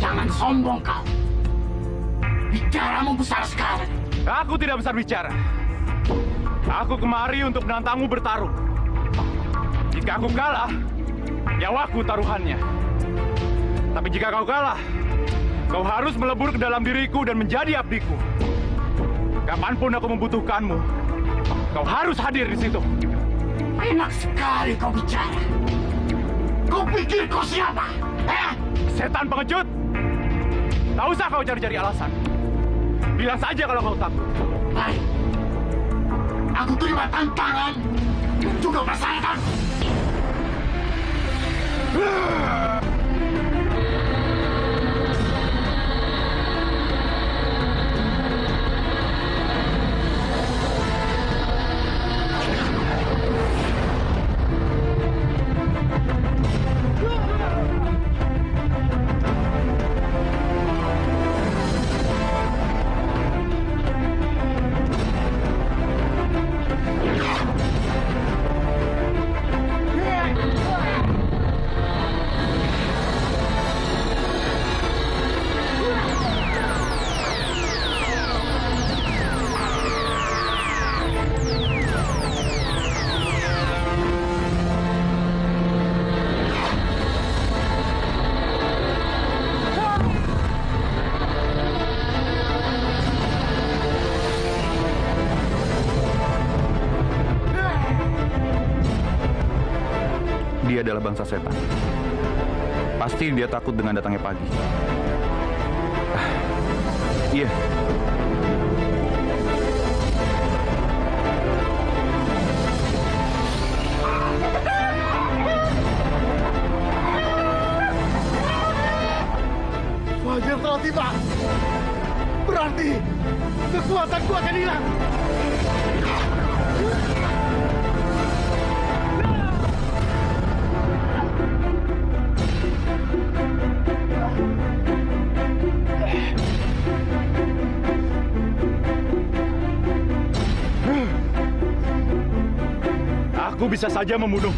jangan sombong kau. Bicaramu besar sekali. Aku tidak besar bicara. Aku kemari untuk menantangmu bertarung. Jika aku kalah, nyawaku taruhannya. Tapi jika kau kalah, kau harus melebur ke dalam diriku dan menjadi abdiku. Kapanpun aku membutuhkanmu, kau harus hadir di situ. Enak sekali kau bicara. Kau pikir kau siapa? Setan pengecut! Tak usah kau cari-cari alasan. Bilang saja kalau kau takut. Baik. Aku terima tantangan dan juga persyaratan. dia adalah bangsa setan. Pasti dia takut dengan datangnya pagi. Iya. Fajar telah tiba. Berarti kekuatanku akan hilang. Aku bisa saja membunuh,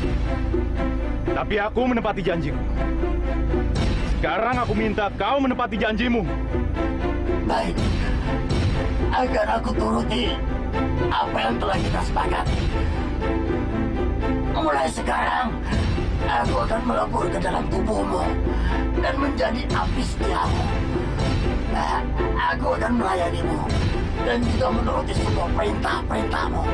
tapi aku menepati janjiku. Sekarang aku minta kau menepati janjimu. Baik, agar aku turuti apa yang telah kita sepakati. Mulai sekarang, aku akan melebur ke dalam tubuhmu dan menjadi api setiamu. Aku akan melayanimu dan juga menuruti semua perintah-perintahmu.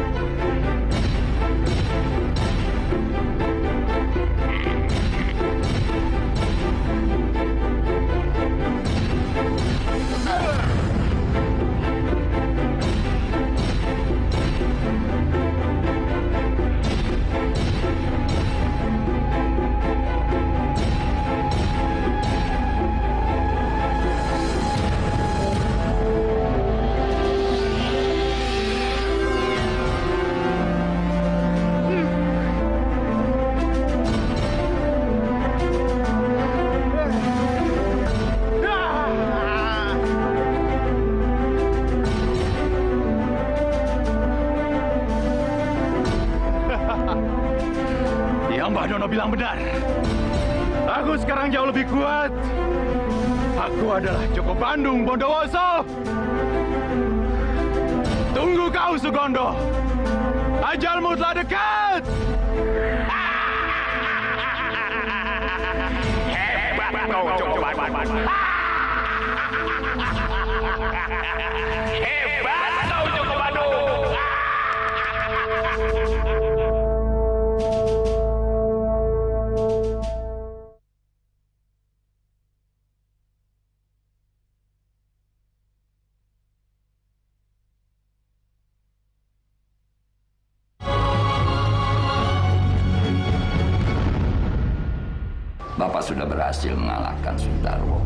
Mbak Dono bilang benar. Aku sekarang jauh lebih kuat. Aku adalah Joko Bandung Bondowoso. Tunggu kau, Sugondo. Ajalmu telah dekat. Hebat kau, Joko Bandung. Hebat kau, Joko Bandung. Bapak sudah berhasil mengalahkan Sundarwo.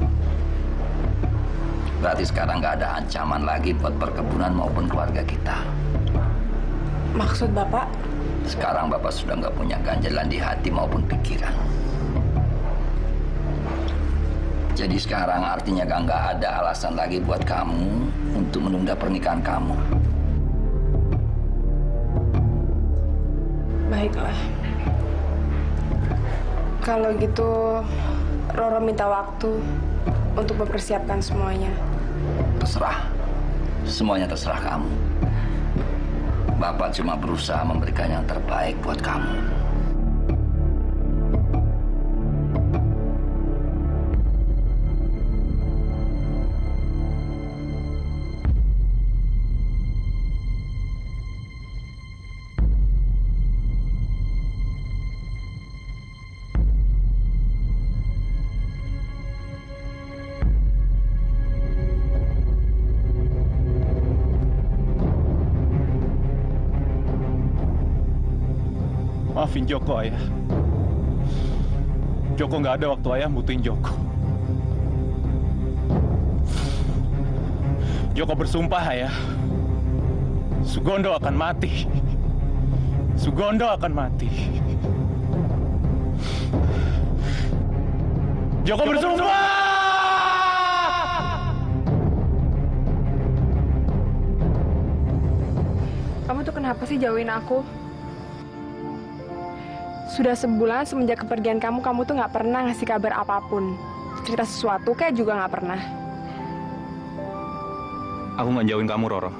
Berarti sekarang nggak ada ancaman lagi buat perkebunan maupun keluarga kita. Maksud Bapak? Sekarang Bapak sudah nggak punya ganjalan di hati maupun pikiran. Jadi sekarang artinya nggak ada alasan lagi buat kamu untuk menunda pernikahan kamu. Baiklah. Kalau gitu, Roro minta waktu untuk mempersiapkan semuanya. Terserah. Semuanya terserah kamu. Bapak cuma berusaha memberikan yang terbaik buat kamu. Maafin Joko, Ayah. Joko nggak ada waktu Ayah butuhin Joko. Joko bersumpah, Ayah. Sugondo akan mati. Sugondo akan mati. Joko bersumpah! Kamu tuh kenapa sih jauhin aku? Sudah sebulan semenjak kepergian kamu tuh nggak pernah ngasih kabar apapun. Cerita sesuatu kayak juga nggak pernah. Aku nggak jauhin kamu, Roro.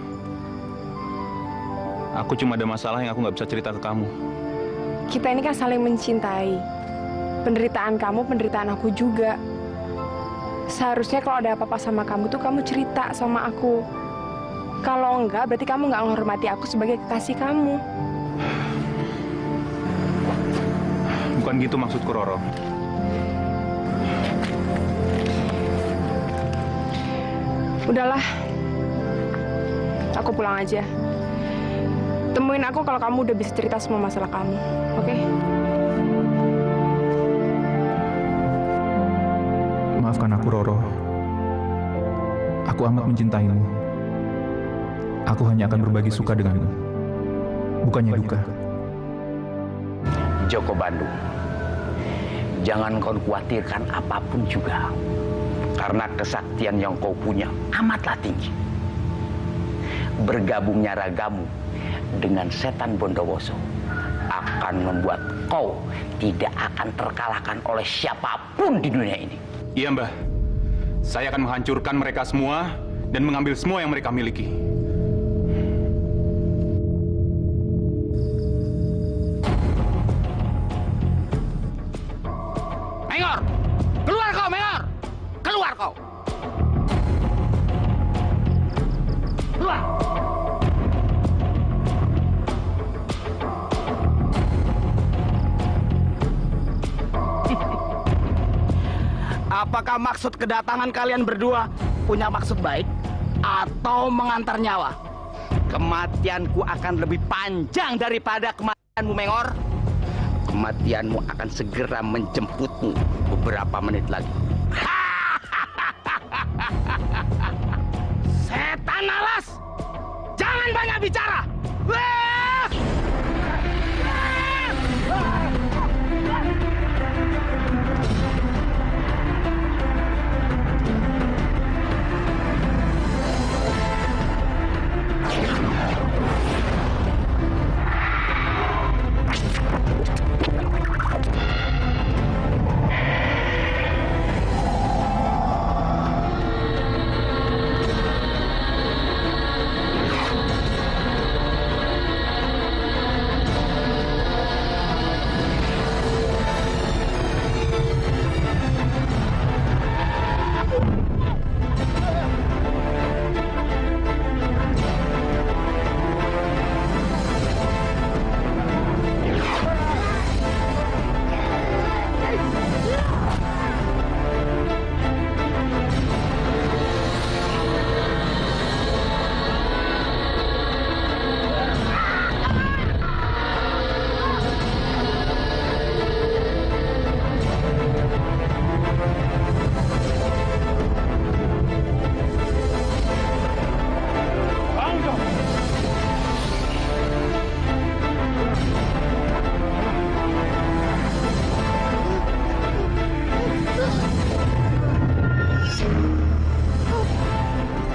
Aku cuma ada masalah yang aku nggak bisa cerita ke kamu. Kita ini kan saling mencintai. Penderitaan kamu, penderitaan aku juga. Seharusnya kalau ada apa-apa sama kamu tuh kamu cerita sama aku. Kalau enggak, berarti kamu nggak menghormati aku sebagai kekasih kamu. Bukan gitu maksudku, Roro. Udahlah. Aku pulang aja. Temuin aku kalau kamu udah bisa cerita semua masalah kamu. Oke? Maafkan aku, Roro. Aku amat mencintaimu. Aku hanya akan berbagi suka denganmu, bukannya duka. Joko Bandung, jangan kau khawatirkan apapun juga. Karena kesaktian yang kau punya amatlah tinggi. Bergabungnya ragamu dengan setan Bondowoso akan membuat kau tidak akan terkalahkan oleh siapapun di dunia ini. Iya, Mbah. Saya akan menghancurkan mereka semua dan mengambil semua yang mereka miliki. Mengor! Keluar kau, Mengor! Keluar kau! Keluar! Apakah maksud kedatangan kalian berdua punya maksud baik atau mengantar nyawa? Kematianku akan lebih panjang daripada kematianmu, Mengor. Kematianmu akan segera menjemputmu beberapa menit lagi. Setan alas! Jangan banyak bicara!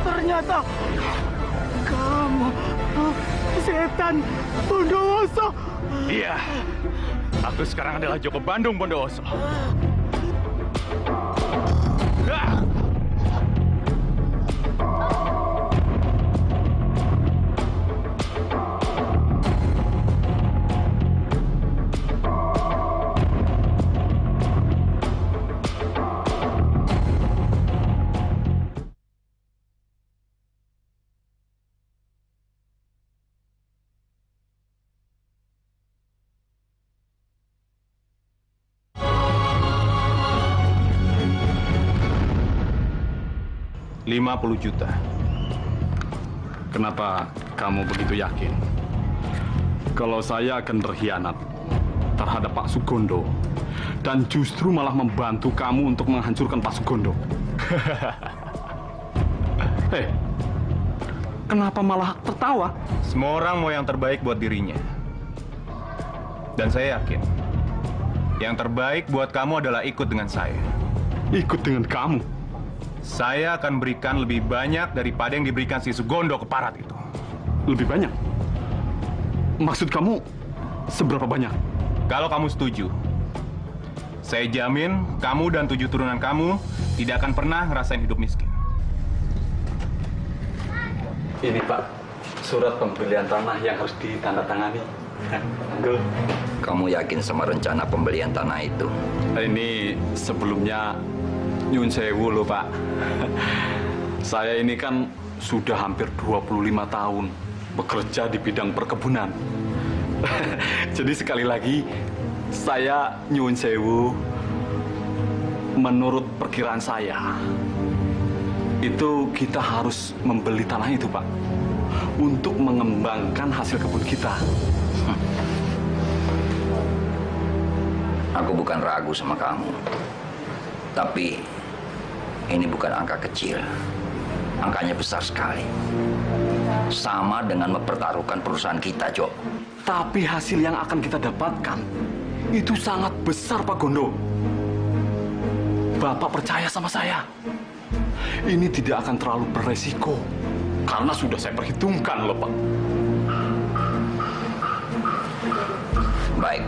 Ternyata kamu setan Bondowoso. Iya, aku sekarang adalah Joko Bandung Bondowoso. $50 juta. Kenapa kamu begitu yakin kalau saya akan berkhianat terhadap Pak Sugondo dan justru malah membantu kamu untuk menghancurkan Pak Sugondo? Kenapa malah tertawa? Semua orang mau yang terbaik buat dirinya. Dan saya yakin yang terbaik buat kamu adalah ikut dengan saya. Ikut dengan kamu? Saya akan berikan lebih banyak daripada yang diberikan si Sugondo ke Parat itu. Lebih banyak? Maksud kamu seberapa banyak? Kalau kamu setuju, saya jamin kamu dan 7 turunan kamu tidak akan pernah ngerasain hidup miskin. Ini Pak, surat pembelian tanah yang harus ditandatangani. Kamu yakin sama rencana pembelian tanah itu? Ini sebelumnya nyun sewu loh Pak. Saya ini kan sudah hampir 25 tahun bekerja di bidang perkebunan. Jadi sekali lagi Saya nyuwun sewu. Menurut perkiraan saya, itu kita harus membeli tanah itu, Pak, untuk mengembangkan hasil kebun kita. Aku bukan ragu sama kamu. Tapi ini bukan angka kecil. Angkanya besar sekali. Sama dengan mempertaruhkan perusahaan kita, Jo. Tapi hasil yang akan kita dapatkan itu sangat besar, Pak Gondo. Bapak percaya sama saya. Ini tidak akan terlalu beresiko. Karena sudah saya perhitungkan loh, Pak. Baik.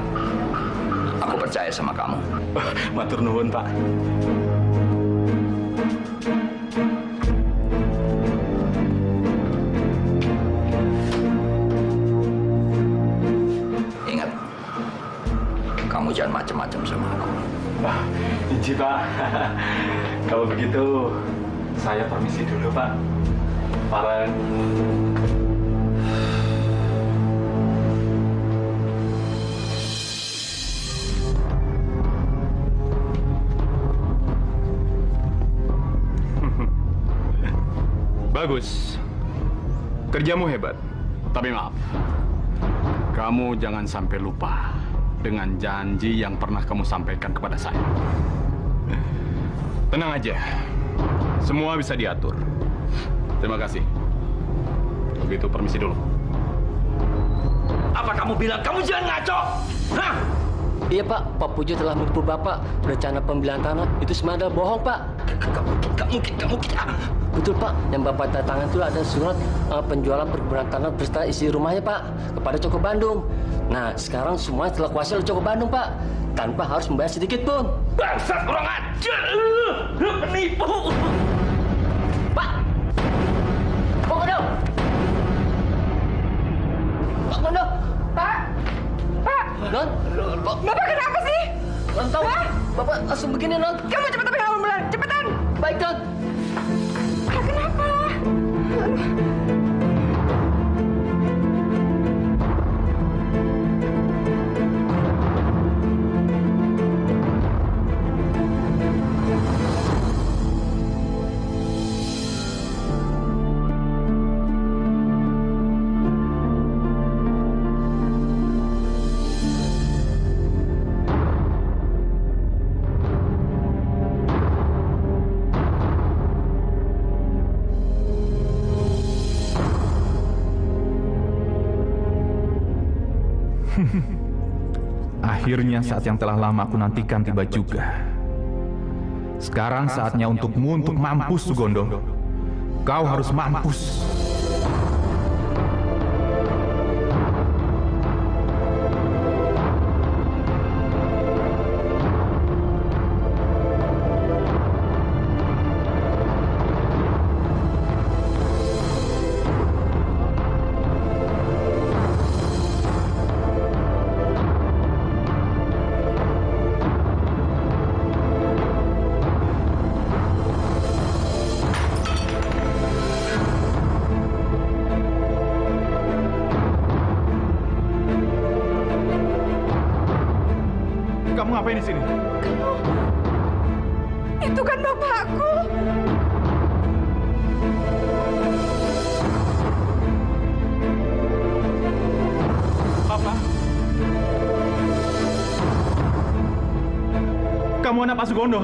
Aku percaya sama kamu. Matur nuwun, Pak. Ingat, kamu jangan macam-macam sama aku. Inci, Pak. Kalau begitu, saya permisi dulu, Pak. Pareng. Bagus. Kerjamu hebat. Tapi maaf, kamu jangan sampai lupa dengan janji yang pernah kamu sampaikan kepada saya. Tenang aja. Semua bisa diatur. Terima kasih. Begitu, permisi dulu. Apa kamu bilang? Kamu jangan ngaco! Hah? Iya Pak, Pak Pujo telah menipu Bapak. Rencana pembelian tanah itu semua adalah bohong Pak. Gak mungkin. Betul Pak, yang Bapak tanda tangan itu ada surat penjualan perkebunan tanah beserta isi rumahnya Pak kepada Coko Bandung. Nah sekarang semua telah kuasai oleh Coko Bandung Pak, tanpa harus membayar sedikit pun. Bangsat, kurang ajar! Penipu! Pak! Pak Gondo! Pak Gondo! Pak! Pak! Non? Bapak kenapa sih? Non tahu. Bapak langsung begini, Non. Kamu cepat ambil ambulan, cepetan. Baik, Non. Kenapa? Akhirnya saat yang telah lama aku nantikan tiba juga. Sekarang saatnya untukmu untuk mampus, Sugondo. Kau harus mampus. Kamu ngapain di sini? Itu kan bapakku. Papa? Kamu anak Pak Sugondo?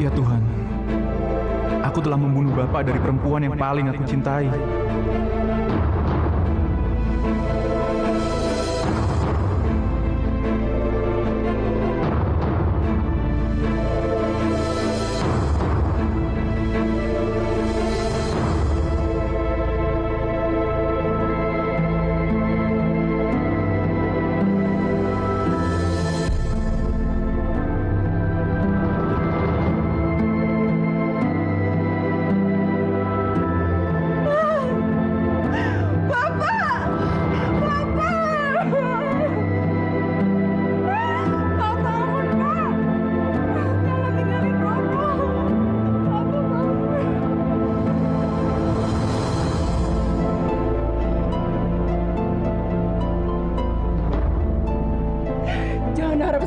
Ya Tuhan, aku telah membunuh Bapak dari perempuan yang paling aku cintai.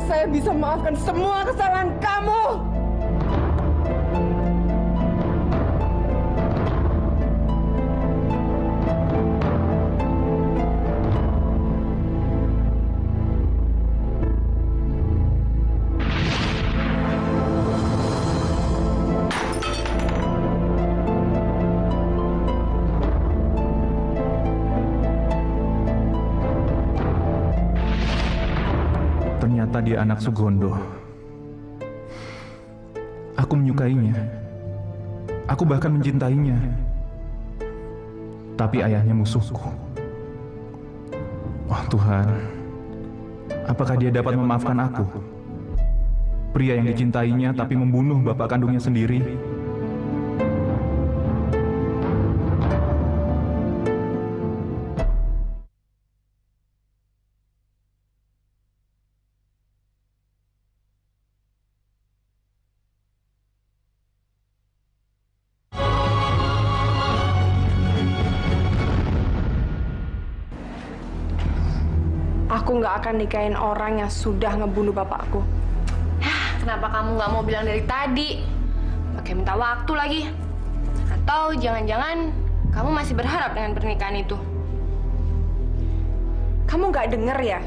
saya bisa maafkan semua kesalahan kamu. Ternyata dia anak Sugondo. Aku menyukainya. Aku bahkan mencintainya. Tapi ayahnya musuhku. Oh Tuhan, apakah dia dapat memaafkan aku? Pria yang dicintainya tapi membunuh bapak kandungnya sendiri. Aku nggak akan nikahin orang yang sudah ngebunuh bapakku. Kenapa kamu nggak mau bilang dari tadi? Pakai minta waktu lagi. Atau jangan-jangan kamu masih berharap dengan pernikahan itu? Kamu nggak denger ya?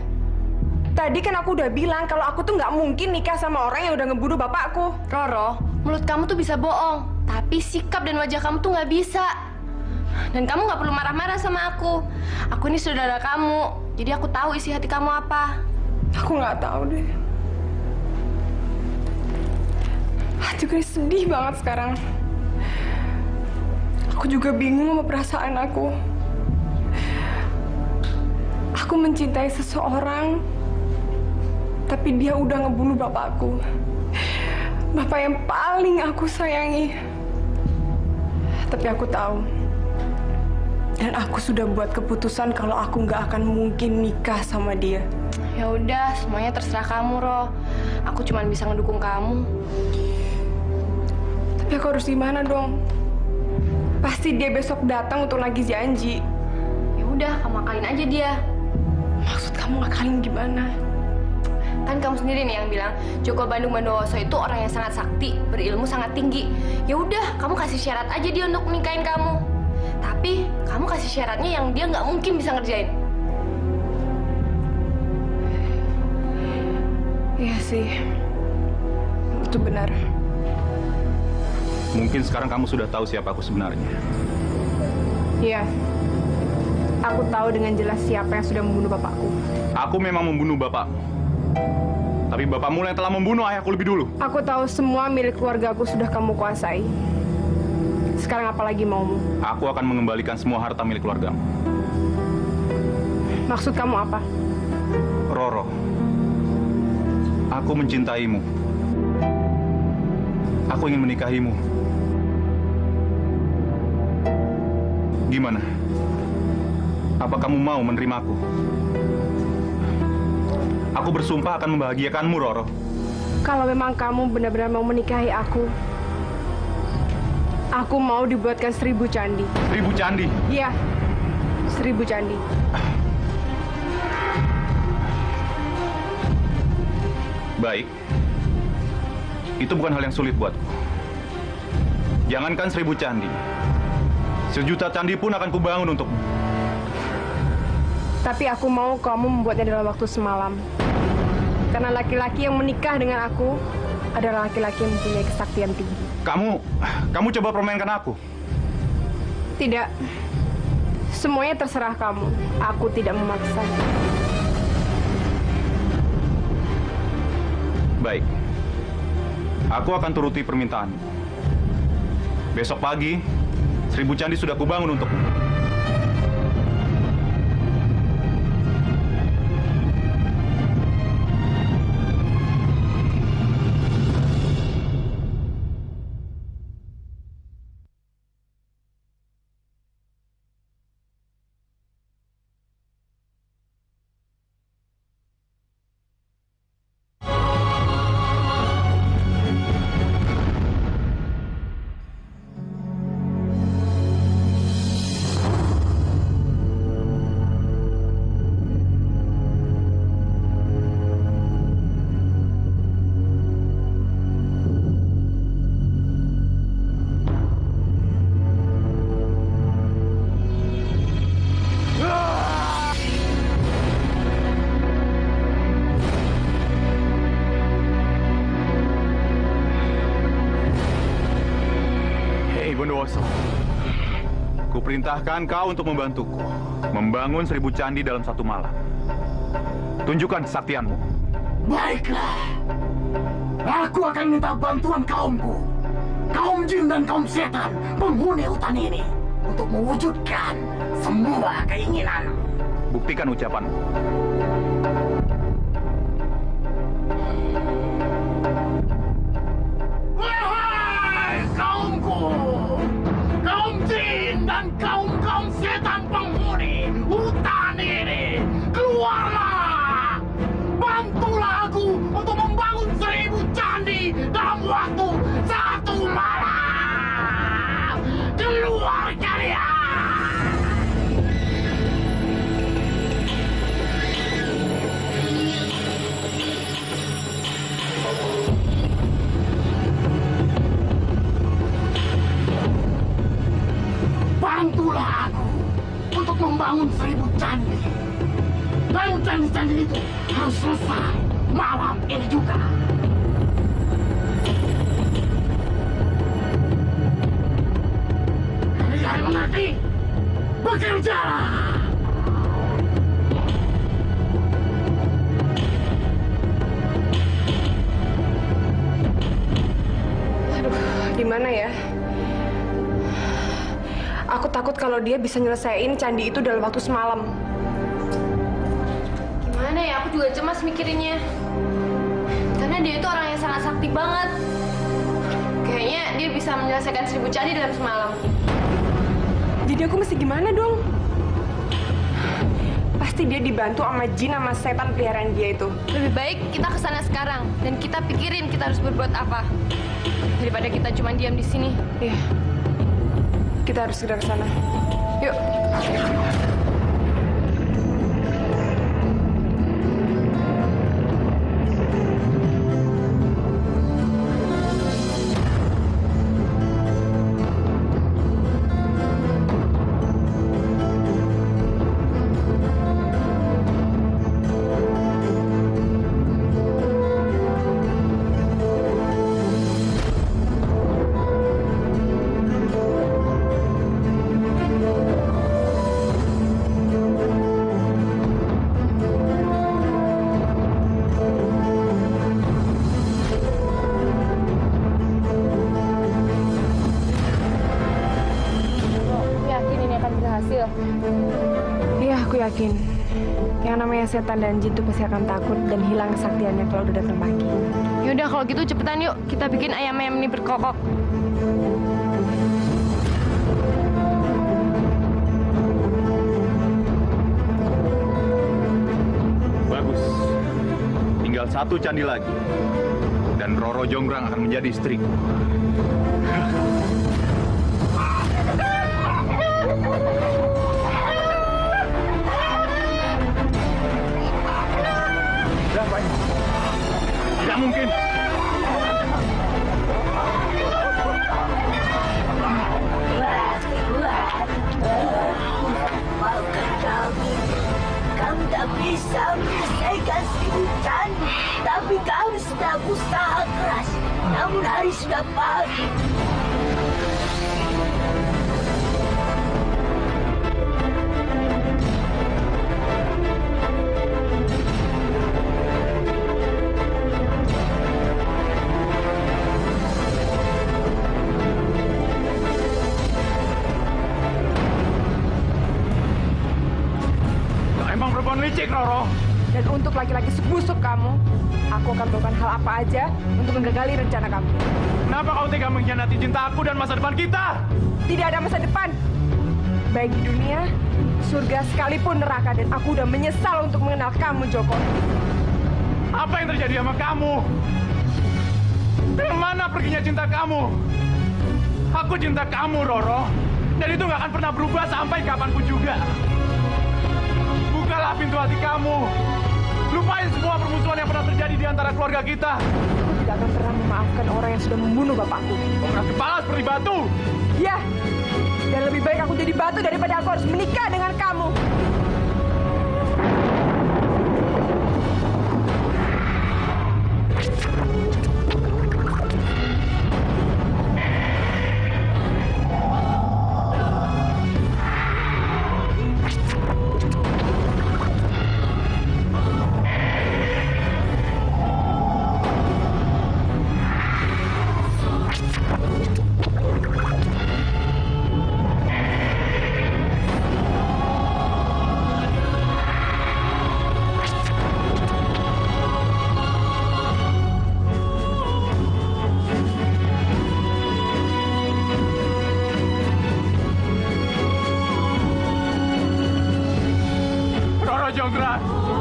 Tadi kan aku udah bilang kalau aku tuh nggak mungkin nikah sama orang yang udah ngebunuh bapakku. Roro, mulut kamu tuh bisa bohong, tapi sikap dan wajah kamu tuh nggak bisa. Dan kamu nggak perlu marah-marah sama aku. Aku ini saudara kamu, jadi aku tahu isi hati kamu apa. Aku nggak tahu deh. Hati gue sedih banget sekarang. Aku juga bingung sama perasaan aku. Aku mencintai seseorang, tapi dia udah ngebunuh bapakku. Bapak yang paling aku sayangi. Tapi aku tahu. Dan aku sudah buat keputusan kalau aku nggak akan mungkin nikah sama dia. Ya udah, semuanya terserah kamu, Ro. Aku cuma bisa ngedukung kamu. Tapi aku harus gimana dong? Pasti dia besok datang untuk nagih janji. Ya udah, kamu akalin aja dia. Maksud kamu akalin gimana? Kan kamu sendiri nih yang bilang Joko Bandung Bondowoso itu orang yang sangat sakti, berilmu sangat tinggi. Ya udah, kamu kasih syarat aja dia untuk nikahin kamu. Tapi kamu kasih syaratnya yang dia nggak mungkin bisa ngerjain. Iya sih, itu benar. Mungkin sekarang kamu sudah tahu siapa aku sebenarnya. Iya, aku tahu dengan jelas siapa yang sudah membunuh bapakku. Aku memang membunuh bapakmu. Tapi bapakmu yang telah membunuh ayahku lebih dulu. Aku tahu semua milik keluargaku sudah kamu kuasai. Sekarang apa lagi maumu? Aku akan mengembalikan semua harta milik keluargamu. Maksud kamu apa? Roro, aku mencintaimu. Aku ingin menikahimu. Gimana? Apa kamu mau menerimaku? Aku bersumpah akan membahagiakanmu, Roro. Kalau memang kamu benar-benar mau menikahi aku mau dibuatkan 1000 candi. 1000 candi? Iya, 1000 candi. Baik. Itu bukan hal yang sulit buatku. Jangankan 1000 candi. 1.000.000 candi pun akan kubangun untukmu. Tapi aku mau kamu membuatnya dalam waktu semalam. Karena laki-laki yang menikah dengan aku adalah laki-laki yang mempunyai kesaktian tinggi. Kamu coba permainkan aku. Tidak. Semuanya terserah kamu. Aku tidak memaksa. Baik. Aku akan turuti permintaanmu. Besok pagi, 1000 candi sudah kubangun untukmu. Bondowoso. Kuperintahkan kau untuk membantuku membangun 1000 candi dalam 1 malam. Tunjukkan kesaktianmu. Baiklah. Aku akan minta bantuan kaumku, kaum jin dan kaum setan penghuni hutan ini, untuk mewujudkan semua keinginanmu. Buktikan ucapanmu. Wahai kaumku, kaum jin dan kaum setan penghuni hutan ini, keluarlah! Bantulah aku untuk membangun 1000 candi dalam waktu 1 malam. Keluar kalian! Bantulah aku untuk membangun 1000 candi. Dan candi-candi itu harus selesai malam ini juga. Kalian mengerti? Bekerjalah! Aduh, gimana ya? Aku takut kalau dia bisa nyelesain candi itu dalam waktu semalam. Gimana ya? Aku juga cemas mikirinnya. Karena dia itu orang yang sangat sakti banget. Kayaknya dia bisa menyelesaikan 1000 candi dalam semalam. Jadi aku mesti gimana dong? Pasti dia dibantu sama jin sama setan peliharaan dia itu. Lebih baik kita ke sana sekarang dan kita pikirin kita harus berbuat apa. Daripada kita cuma diam di sini. Iya. Kita harus segera ke sana. Yuk. Iya, aku yakin. Yang namanya setan dan jin itu pasti akan takut dan hilang kesaktiannya kalau udah datang pagi. Yaudah kalau gitu cepetan yuk. Kita bikin ayam-ayam ini berkokok. Bagus. Tinggal 1 candi lagi. Dan Roro Jonggrang akan menjadi istriku. Siapa ini? Tidak mungkin. Maafkan kami. Kami tak bisa menyelesaikan 1000 candi, tapi kami sudah berusaha keras. Namun hari sudah pagi. Emang perempuan licik, Roro. Dan untuk laki-laki sebusuk kamu, aku akan melakukan hal apa aja untuk menggagali rencana kamu. Kenapa kau tega mengkhianati cinta aku dan masa depan kita? Tidak ada masa depan. Baik di dunia, surga sekalipun neraka. Dan aku udah menyesal untuk mengenal kamu, Joko. Apa yang terjadi sama kamu? Kemana perginya cinta kamu? Aku cinta kamu, Roro. Dan itu gak akan pernah berubah sampai kapanpun juga. Bukalah pintu hati kamu. Lupain semua permusuhan yang pernah terjadi di antara keluarga kita. Aku tidak akan pernah memaafkan orang yang sudah membunuh bapakku. Kau keras kepala seperti batu. Ya, dan lebih baik aku jadi batu daripada aku harus menikah dengan kamu. Jonggrang.